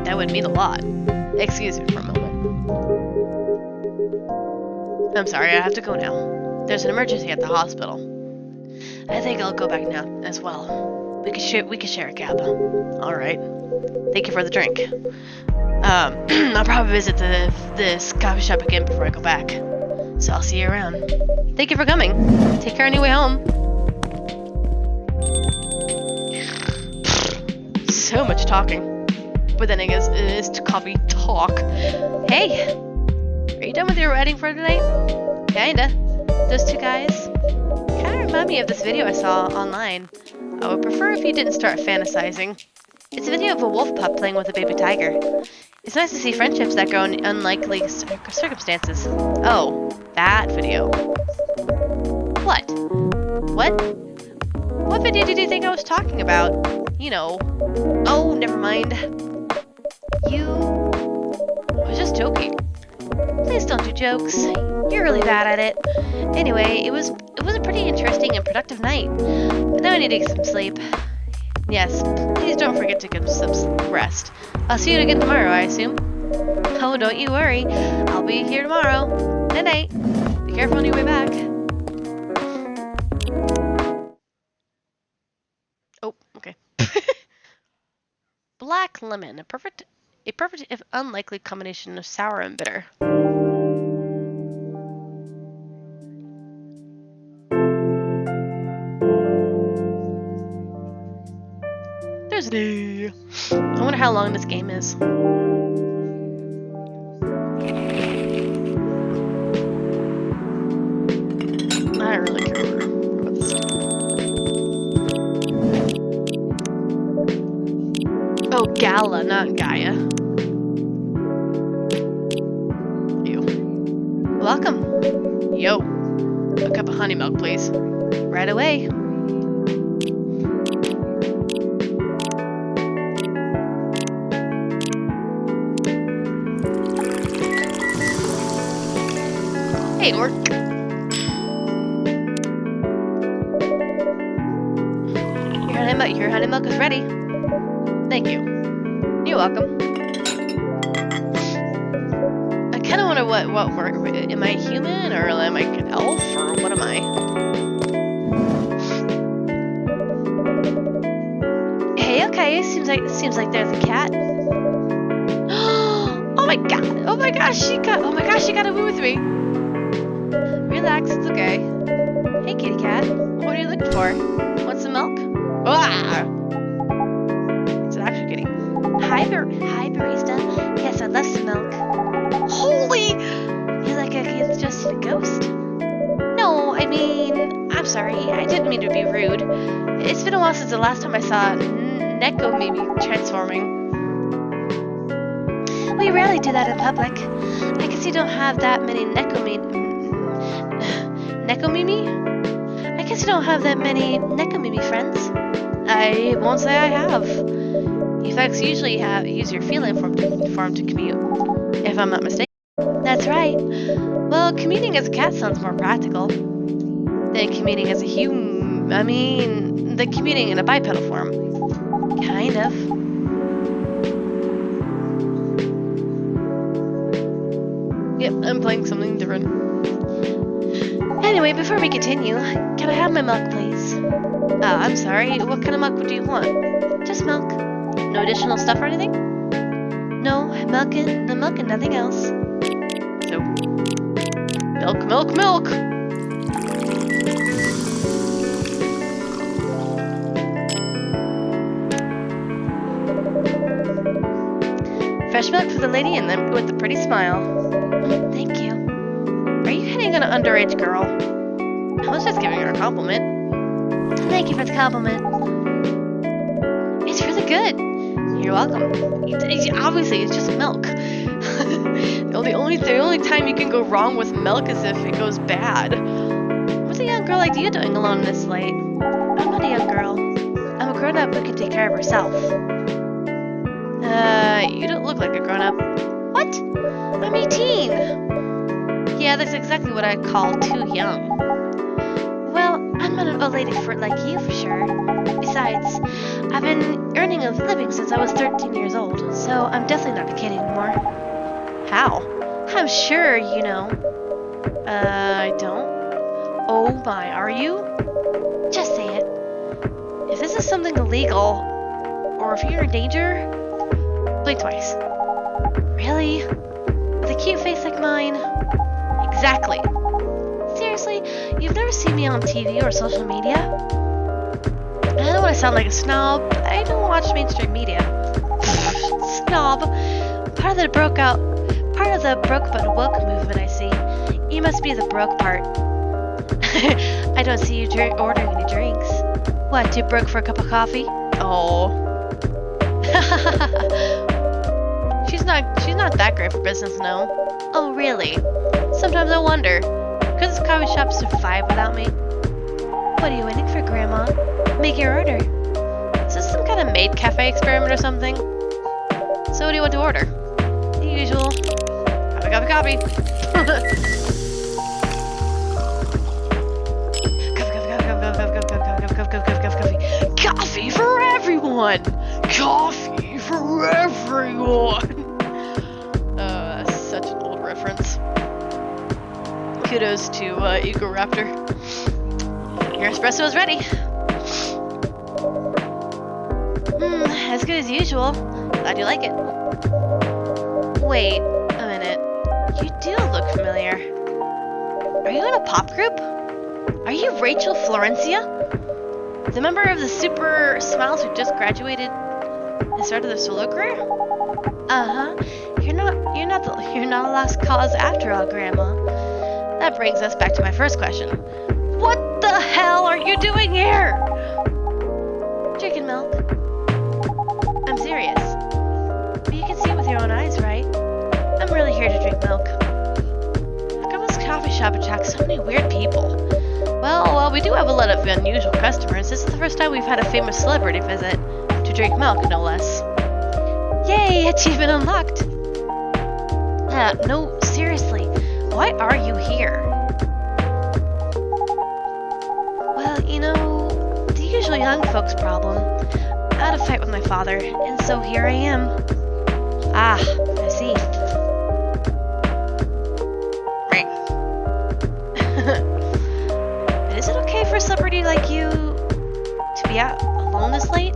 [SPEAKER 2] That would mean a lot.
[SPEAKER 1] Excuse me for a moment. I'm sorry, I have to go now. There's an emergency at the hospital.
[SPEAKER 2] I think I'll go back now as well. We could share a cab.
[SPEAKER 1] All right. Thank you for the drink.
[SPEAKER 2] I'll probably visit this coffee shop again before I go back. So I'll see you around.
[SPEAKER 1] Thank you for coming. Take care on your way home. So much talking. But then I guess it is to coffee talk.
[SPEAKER 2] Hey! Are you done with your writing for tonight? Kinda. Those two guys kinda remind me of this video I saw online.
[SPEAKER 1] I would prefer if you didn't start fantasizing.
[SPEAKER 2] It's a video of a wolf pup playing with a baby tiger. It's nice to see friendships that grow in unlikely circumstances.
[SPEAKER 1] Oh, that video.
[SPEAKER 2] What?
[SPEAKER 1] What video did you think I was talking about? You know. Oh, never mind.
[SPEAKER 2] I was just joking. Please don't do jokes. You're really bad at it. Anyway, it was a pretty interesting and productive night. But now I need to get some sleep.
[SPEAKER 1] Yes, please don't forget to get some rest.
[SPEAKER 2] I'll see you again tomorrow, I assume. Oh, don't you worry. I'll be here tomorrow. Night-night. Be careful on your way back.
[SPEAKER 1] Oh, okay. Black lemon, a perfect if unlikely combination of sour and bitter. There's the. I wonder how long this game is. I really can't remember what this is. Oh, Gala, not Gaia. Ew.
[SPEAKER 2] Welcome.
[SPEAKER 1] Yo. A cup of honey milk, please.
[SPEAKER 2] Right away.
[SPEAKER 1] Hey, Orc.
[SPEAKER 2] Your honey milk is ready.
[SPEAKER 1] Thank you.
[SPEAKER 2] You're welcome.
[SPEAKER 1] I kind of wonder what am I human or am I an elf or what am I?
[SPEAKER 2] Hey, okay. Seems like there's a cat.
[SPEAKER 1] Oh my god! Oh my gosh! She got away with me.
[SPEAKER 2] Relax, it's okay. Hey, kitty cat.
[SPEAKER 1] What are you looking for?
[SPEAKER 2] Want some milk?
[SPEAKER 1] Ah! It's actually kidding.
[SPEAKER 2] Hi, barista. Yes, I'd love some milk.
[SPEAKER 1] Holy!
[SPEAKER 2] He's just a ghost. No, I mean, I'm sorry. I didn't mean to be rude. It's been a while since the last time I saw Neko Mimi transforming. We rarely do that in public. I guess you don't have that many Neko Mimi? I guess you don't have that many Neko Mimi friends.
[SPEAKER 1] I won't say I have.
[SPEAKER 2] You folks usually use your feeling form to commute, if I'm not mistaken. That's right. Well, commuting as a cat sounds more practical than commuting as a human. I mean, the commuting in a bipedal form. Kind of.
[SPEAKER 1] Yep, I'm playing something different.
[SPEAKER 2] Anyway, before we continue, can I have my milk, please? I'm sorry, what kind of milk would you want? Just milk. No additional stuff or anything? No, milk and nothing else.
[SPEAKER 1] So, milk!
[SPEAKER 2] Fresh milk for the lady and then with the pretty smile. Thank you.
[SPEAKER 1] Are you hitting on an underage girl?
[SPEAKER 2] I was just giving her a compliment. Thank you for the compliment. It's really good. You're welcome.
[SPEAKER 1] Obviously, it's just milk. the only time you can go wrong with milk is if it goes bad.
[SPEAKER 2] What's a young girl like you doing alone this late? I'm not a young girl. I'm a grown-up who can take care of herself.
[SPEAKER 1] You don't look like a grown-up.
[SPEAKER 2] What? I'm 18.
[SPEAKER 1] Yeah, that's exactly what I call too young.
[SPEAKER 2] Well, I'm not an old lady like you for sure. Besides, I've been earning a living since I was 13 years old, so I'm definitely not a kid anymore.
[SPEAKER 1] How?
[SPEAKER 2] I'm sure you know.
[SPEAKER 1] I don't. Oh my, are you?
[SPEAKER 2] Just say it. If this is something illegal, or if you're in danger, blink twice. Really? With a cute face like mine?
[SPEAKER 1] Exactly.
[SPEAKER 2] Seriously, you've never seen me on TV or social media? I don't want to sound like a snob, but I don't watch mainstream media. Snob. Part of the broke but woke movement I see. You must be the broke part. I don't see you ordering any drinks. What, too broke for a cup of coffee?
[SPEAKER 1] Oh. She's not that great for business, no.
[SPEAKER 2] Oh, really? Sometimes I wonder. Could this coffee shop survive without me? What are you waiting for, Grandma? Make your order.
[SPEAKER 1] Is this some kind of maid cafe experiment or something? So what do you want to order?
[SPEAKER 2] The usual.
[SPEAKER 1] Copy. Coffee for everyone! Coffee for everyone! That's such an old reference. Kudos to Eco Raptor. Your espresso is ready.
[SPEAKER 2] As good as usual.
[SPEAKER 1] Glad you like it.
[SPEAKER 2] Wait a minute. You do look familiar. Are you in a pop group? Are you Rachel Florencia? The member of the Super Smiles who just graduated and started their solo career? Uh-huh. You're not a lost cause after all, Grandma. That brings us back to my first question. What the hell are you doing here? Drinking milk. I'm serious. But you can see with your own eyes, right? I'm really here to drink milk. Grandma's coffee shop attracts so many weird people.
[SPEAKER 1] Well, we do have a lot of unusual customers. This is the first time we've had a famous celebrity visit to drink milk, no less.
[SPEAKER 2] Yay, achievement unlocked. No, seriously, why are you here? Well, the usual young folks problem. I had a fight with my father, and so here I am. Ah, I see.
[SPEAKER 1] Right.
[SPEAKER 2] Is it okay for a celebrity like you to be out alone this late?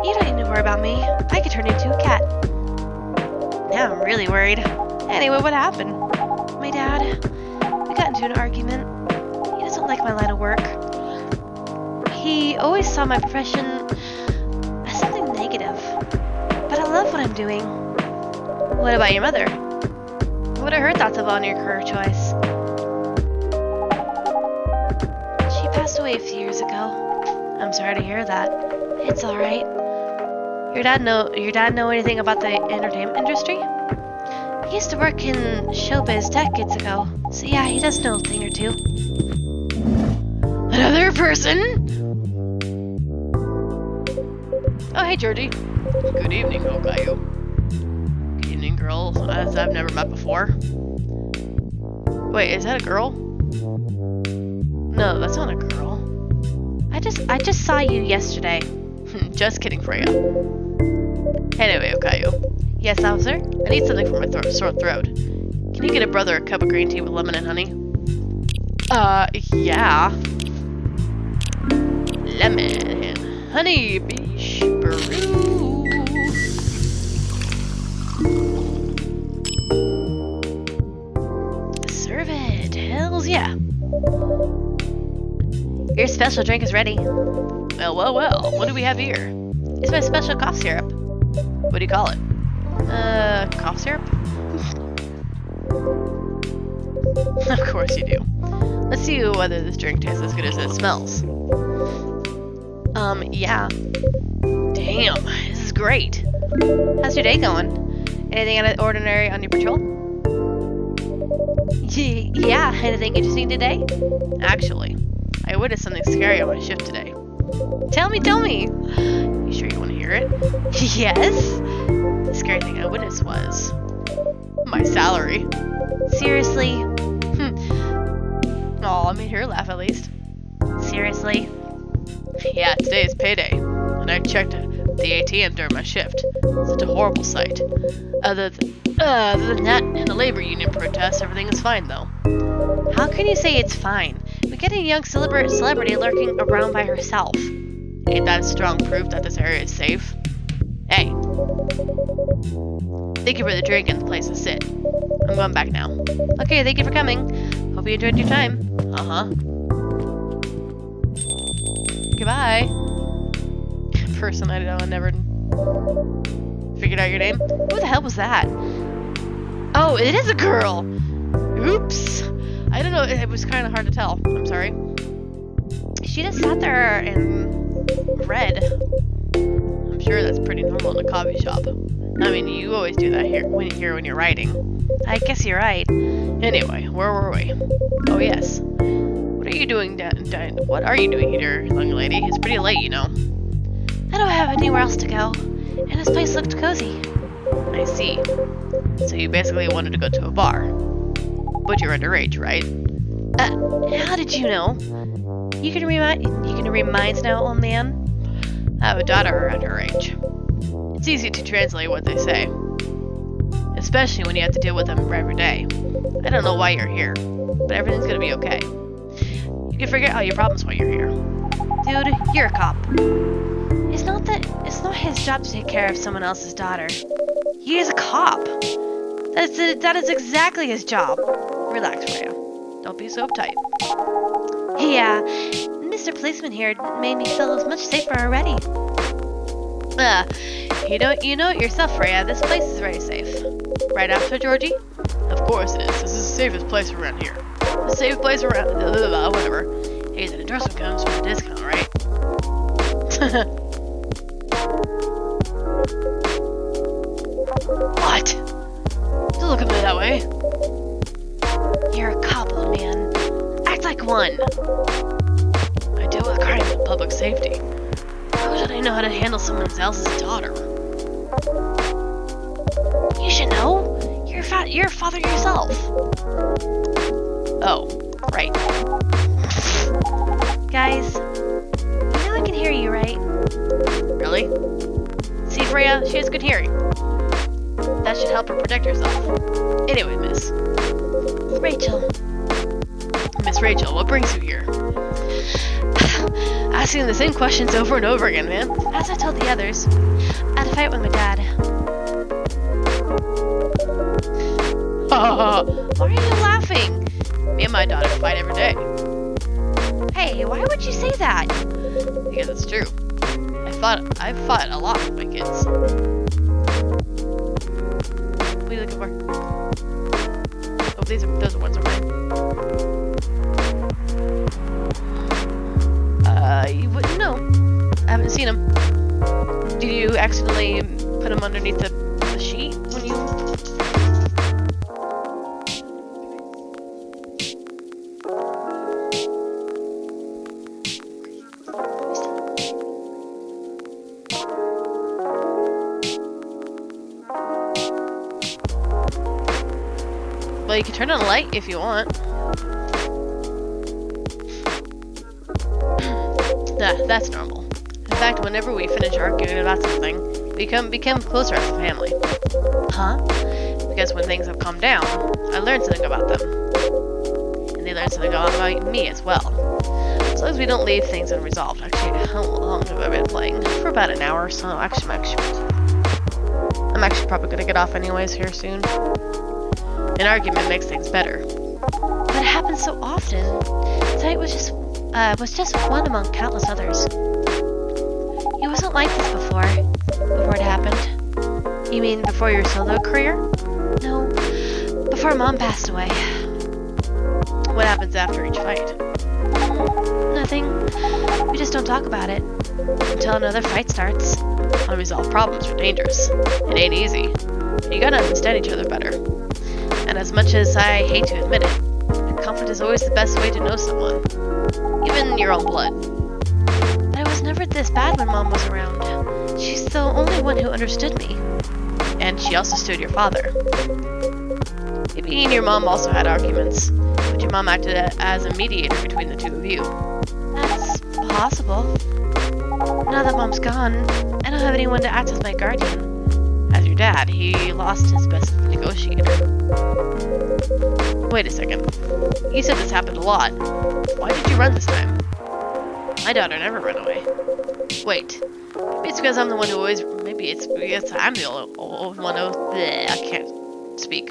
[SPEAKER 2] You don't need to worry about me. I could turn into a cat. Now I'm really worried. Anyway, what happened? My dad, we got into an argument. He doesn't like my line of work. He always saw my profession as something negative. But I love what I'm doing.
[SPEAKER 1] What about your mother? What are her thoughts about your career choice?
[SPEAKER 2] She passed away a few years ago. I'm sorry to hear that. It's alright. Your dad know anything about the entertainment industry? He used to work in showbiz decades ago. So yeah, he does know a thing or two.
[SPEAKER 1] Another person? Oh, hey, Georgie. Good evening, Okayo. Good evening, girl, as I've never met before. Wait, is that a girl? No, that's not a girl.
[SPEAKER 2] I just saw you yesterday.
[SPEAKER 1] Just kidding, Freya. Anyway, Okayo.
[SPEAKER 2] Yes, officer?
[SPEAKER 1] I need something for my sore throat. Can you get a brother a cup of green tea with lemon and honey? Yeah. Lemon and honey, bish, brew.
[SPEAKER 2] Serve it. Hells yeah. Your special drink is ready.
[SPEAKER 1] Well. What do we have here?
[SPEAKER 2] It's my special cough syrup.
[SPEAKER 1] What do you call it? Cough syrup? Of course you do. Let's see whether this drink tastes as good as it smells. Yeah. Damn, this is great.
[SPEAKER 2] How's your day going? Anything out of the ordinary on your patrol? Yeah, anything interesting today?
[SPEAKER 1] Actually, I witnessed something scary on my shift today.
[SPEAKER 2] Tell me.
[SPEAKER 1] You sure you want to hear it?
[SPEAKER 2] Yes?
[SPEAKER 1] The scary thing I witnessed was my salary.
[SPEAKER 2] Seriously?
[SPEAKER 1] Aw, I made her laugh at least.
[SPEAKER 2] Seriously?
[SPEAKER 1] Yeah, today is payday, and I checked the ATM during my shift. Such a horrible sight. Other than that, in the labor union protests, everything is fine though.
[SPEAKER 2] How can you say it's fine? We get a young celebrity lurking around by herself.
[SPEAKER 1] Ain't that strong proof that this area is safe? Hey. Thank you for the drink and the place to sit. I'm going back now.
[SPEAKER 2] Okay, thank you for coming. Hope you enjoyed your time.
[SPEAKER 1] Uh-huh. Goodbye. Person I know, never figured out your name. Who the hell was that? Oh, it is a girl! Oops! I don't know, it was kind of hard to tell. I'm sorry. She just sat there and read. I'm sure that's pretty normal in a coffee shop. I mean, you always do that here when you're writing.
[SPEAKER 2] I guess you're right.
[SPEAKER 1] Anyway, where were we? Oh yes. What are you doing what are you doing here, young lady? It's pretty late, you know.
[SPEAKER 2] I don't have anywhere else to go, and this place looked cozy.
[SPEAKER 1] I see. So you basically wanted to go to a bar. But you're underage, right?
[SPEAKER 2] How did you know? You can read minds now, old man?
[SPEAKER 1] I have a daughter around her age. It's easy to translate what they say. Especially when you have to deal with them every day. I don't know why you're here, but everything's gonna be okay. You can forget all your problems while you're here.
[SPEAKER 2] Dude, you're a cop. It's not his job to take care of someone else's daughter. He is a cop. That is exactly his job.
[SPEAKER 1] Relax, Freya. Don't be so uptight.
[SPEAKER 2] Yeah, Mr. Policeman here made me feel much safer already.
[SPEAKER 1] You know it yourself, Freya. This place is very safe. Right after Georgie? Of course it is. This is the safest place around here. The safest place around... whatever. Hey, an endorsement comes with a discount, right? What? Don't look at me that way.
[SPEAKER 2] You're a cop, old man. Act like one.
[SPEAKER 1] I deal with crimes and public safety. How should I know how to handle someone else's daughter?
[SPEAKER 2] You should know. You're a father yourself.
[SPEAKER 1] Oh, right.
[SPEAKER 2] Guys, you know I can hear you, right?
[SPEAKER 1] Really? See, Freya, she has good hearing. That should help her protect herself. Anyway, Miss Rachel, what brings you here?
[SPEAKER 2] Asking the same questions over and over again, man. As I told the others, I had a fight with my dad.
[SPEAKER 1] Why are you laughing? Me and my daughter fight every day.
[SPEAKER 2] Hey, why would you say that?
[SPEAKER 1] Because it's true. I've fought a lot with my kids. What are you looking for? Oh, those are ones of mine. You wouldn't know. I haven't seen them. Did you accidentally put them underneath the sheet when you... Well, you can turn on a light if you want. That's normal. In fact, whenever we finish arguing about something, we become closer as a family.
[SPEAKER 2] Huh?
[SPEAKER 1] Because when things have calmed down, I learn something about them. And they learn something about me as well. As long as we don't leave things unresolved. Actually, how long have I been playing? For about an hour or so. Actually, I'm actually probably going to get off anyways here soon. An argument makes things better.
[SPEAKER 2] But it happens so often. Tonight was just one among countless others. It wasn't like this before it happened.
[SPEAKER 1] You mean before your solo career?
[SPEAKER 2] No, before Mom passed away.
[SPEAKER 1] What happens after each fight?
[SPEAKER 2] Nothing. We just don't talk about it until another fight starts.
[SPEAKER 1] Unresolved problems are dangerous. It ain't easy. You gotta understand each other better. And as much as I hate to admit it, conflict is always the best way to know someone. Even your own blood.
[SPEAKER 2] But it was never this bad when Mom was around. She's the only one who understood me.
[SPEAKER 1] And she also stood your father. Maybe you and your mom also had arguments, but your mom acted as a mediator between the two of you.
[SPEAKER 2] That's possible. Now that Mom's gone, I don't have anyone to act as my guardian.
[SPEAKER 1] As your dad, he lost his best negotiator. Wait a second. You said this happened a lot. Why did you run this time? My daughter never ran away. Wait. Maybe it's because I'm the one who always... Maybe it's because I'm the old one who... Bleh, I can't speak.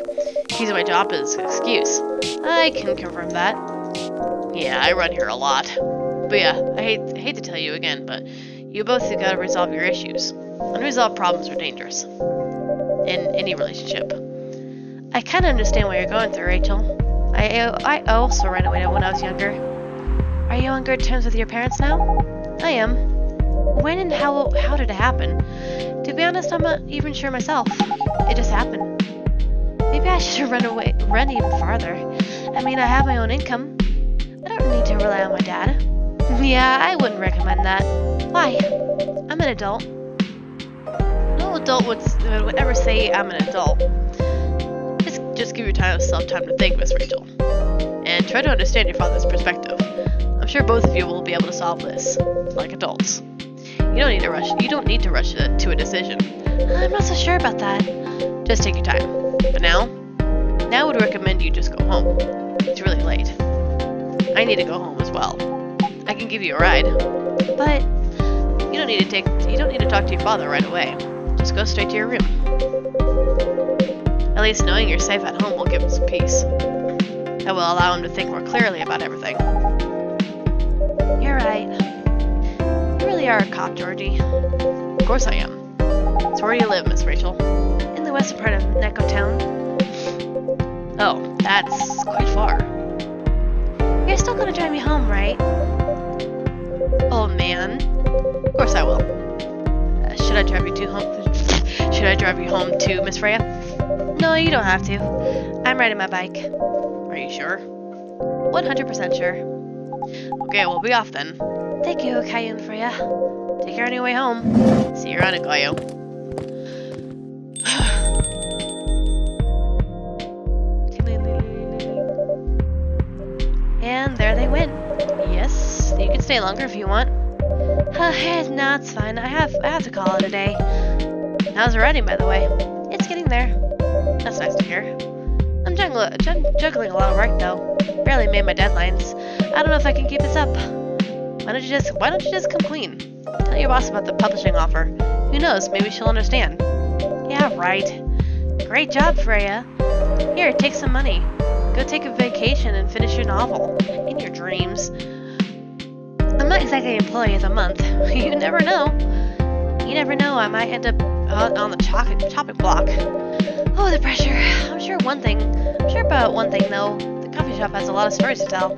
[SPEAKER 1] Using my job as an excuse. I can confirm that. Yeah, I run here a lot. But But yeah, I hate to tell you again, but you both have got to resolve your issues. Unresolved problems are dangerous in any relationship.
[SPEAKER 2] I kind of understand what you're going through, Rachel. I also ran away when I was younger. Are you on good terms with your parents now?
[SPEAKER 1] I am.
[SPEAKER 2] When and how did it happen? To be honest, I'm not even sure myself. It just happened. Maybe I should run even farther. I mean, I have my own income. I don't need to rely on my dad. Yeah, I wouldn't recommend that. Why? I'm an adult.
[SPEAKER 1] No adult would ever say I'm an adult. Just give yourself time to think, Miss Rachel. And try to understand your father's perspective. I'm sure both of you will be able to solve this, like adults. You don't need to rush to a decision.
[SPEAKER 2] I'm not so sure about that.
[SPEAKER 1] Just take your time. But now I would recommend you just go home. It's really late. I need to go home as well. I can give you a ride.
[SPEAKER 2] But
[SPEAKER 1] you don't need to talk to your father right away. Just go straight to your room. At least knowing you're safe at home will give him some peace. That will allow him to think more clearly about everything.
[SPEAKER 2] You're right. You really are a cop, Georgie.
[SPEAKER 1] Of course I am. So where do you live, Miss Rachel?
[SPEAKER 2] In the western part of Neko Town.
[SPEAKER 1] Oh, that's quite far.
[SPEAKER 2] You're still gonna drive me home, right?
[SPEAKER 1] Oh man. Of course I will. Should I drive you home too, Miss Freya?
[SPEAKER 2] No, you don't have to. I'm riding my bike.
[SPEAKER 1] Are you sure?
[SPEAKER 2] 100% sure.
[SPEAKER 1] Okay, we'll be off then.
[SPEAKER 2] Thank you, Caillou and Freya. Take care on your way home.
[SPEAKER 1] See you around it, Caillou.
[SPEAKER 2] And there they went.
[SPEAKER 1] Yes, you can stay longer if you want.
[SPEAKER 2] No, it's fine. I have to call it a day.
[SPEAKER 1] How's the riding, by the way?
[SPEAKER 2] It's getting there.
[SPEAKER 1] That's nice to hear.
[SPEAKER 2] I'm juggling a lot of work though. Barely made my deadlines. I don't know if I can keep this up.
[SPEAKER 1] Why don't you just come clean? Tell your boss about the publishing offer. Who knows, maybe she'll understand.
[SPEAKER 2] Yeah, right. Great job, Freya. Here, take some money. Go take a vacation and finish your novel. In your dreams. I'm not exactly Employee of the Month. You never know. You never know, I might end up on the chopping block. Oh, the pressure. I'm sure about one thing though. The coffee shop has a lot of stories to tell.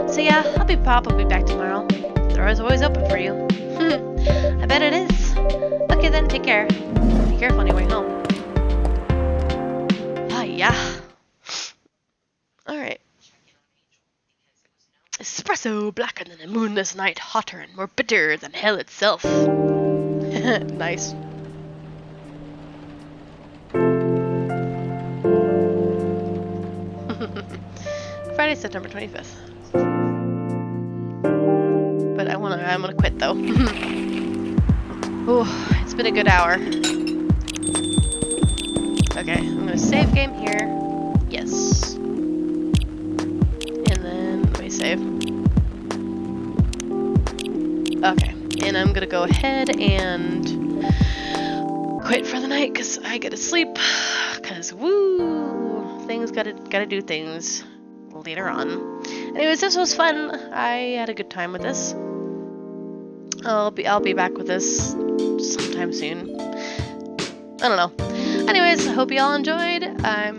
[SPEAKER 2] So yeah, I'll be probably back tomorrow. The door is always open for you. I bet it is. Okay then, take care. Be careful on your way home.
[SPEAKER 1] Ah, yeah. Alright. Espresso blacker than a moonless night, hotter and more bitter than hell itself. Nice. Friday, September 25th. But I'm gonna quit though. Ooh, it's been a good hour. Okay, I'm gonna save game here. Yes. And then let me save. Okay, and I'm gonna go ahead and quit for the night because I gotta sleep. Cause woo, things gotta do things later on. Anyways, this was fun. I had a good time with this. I'll be back with this sometime soon. I don't know. Anyways, I hope you all enjoyed. I'm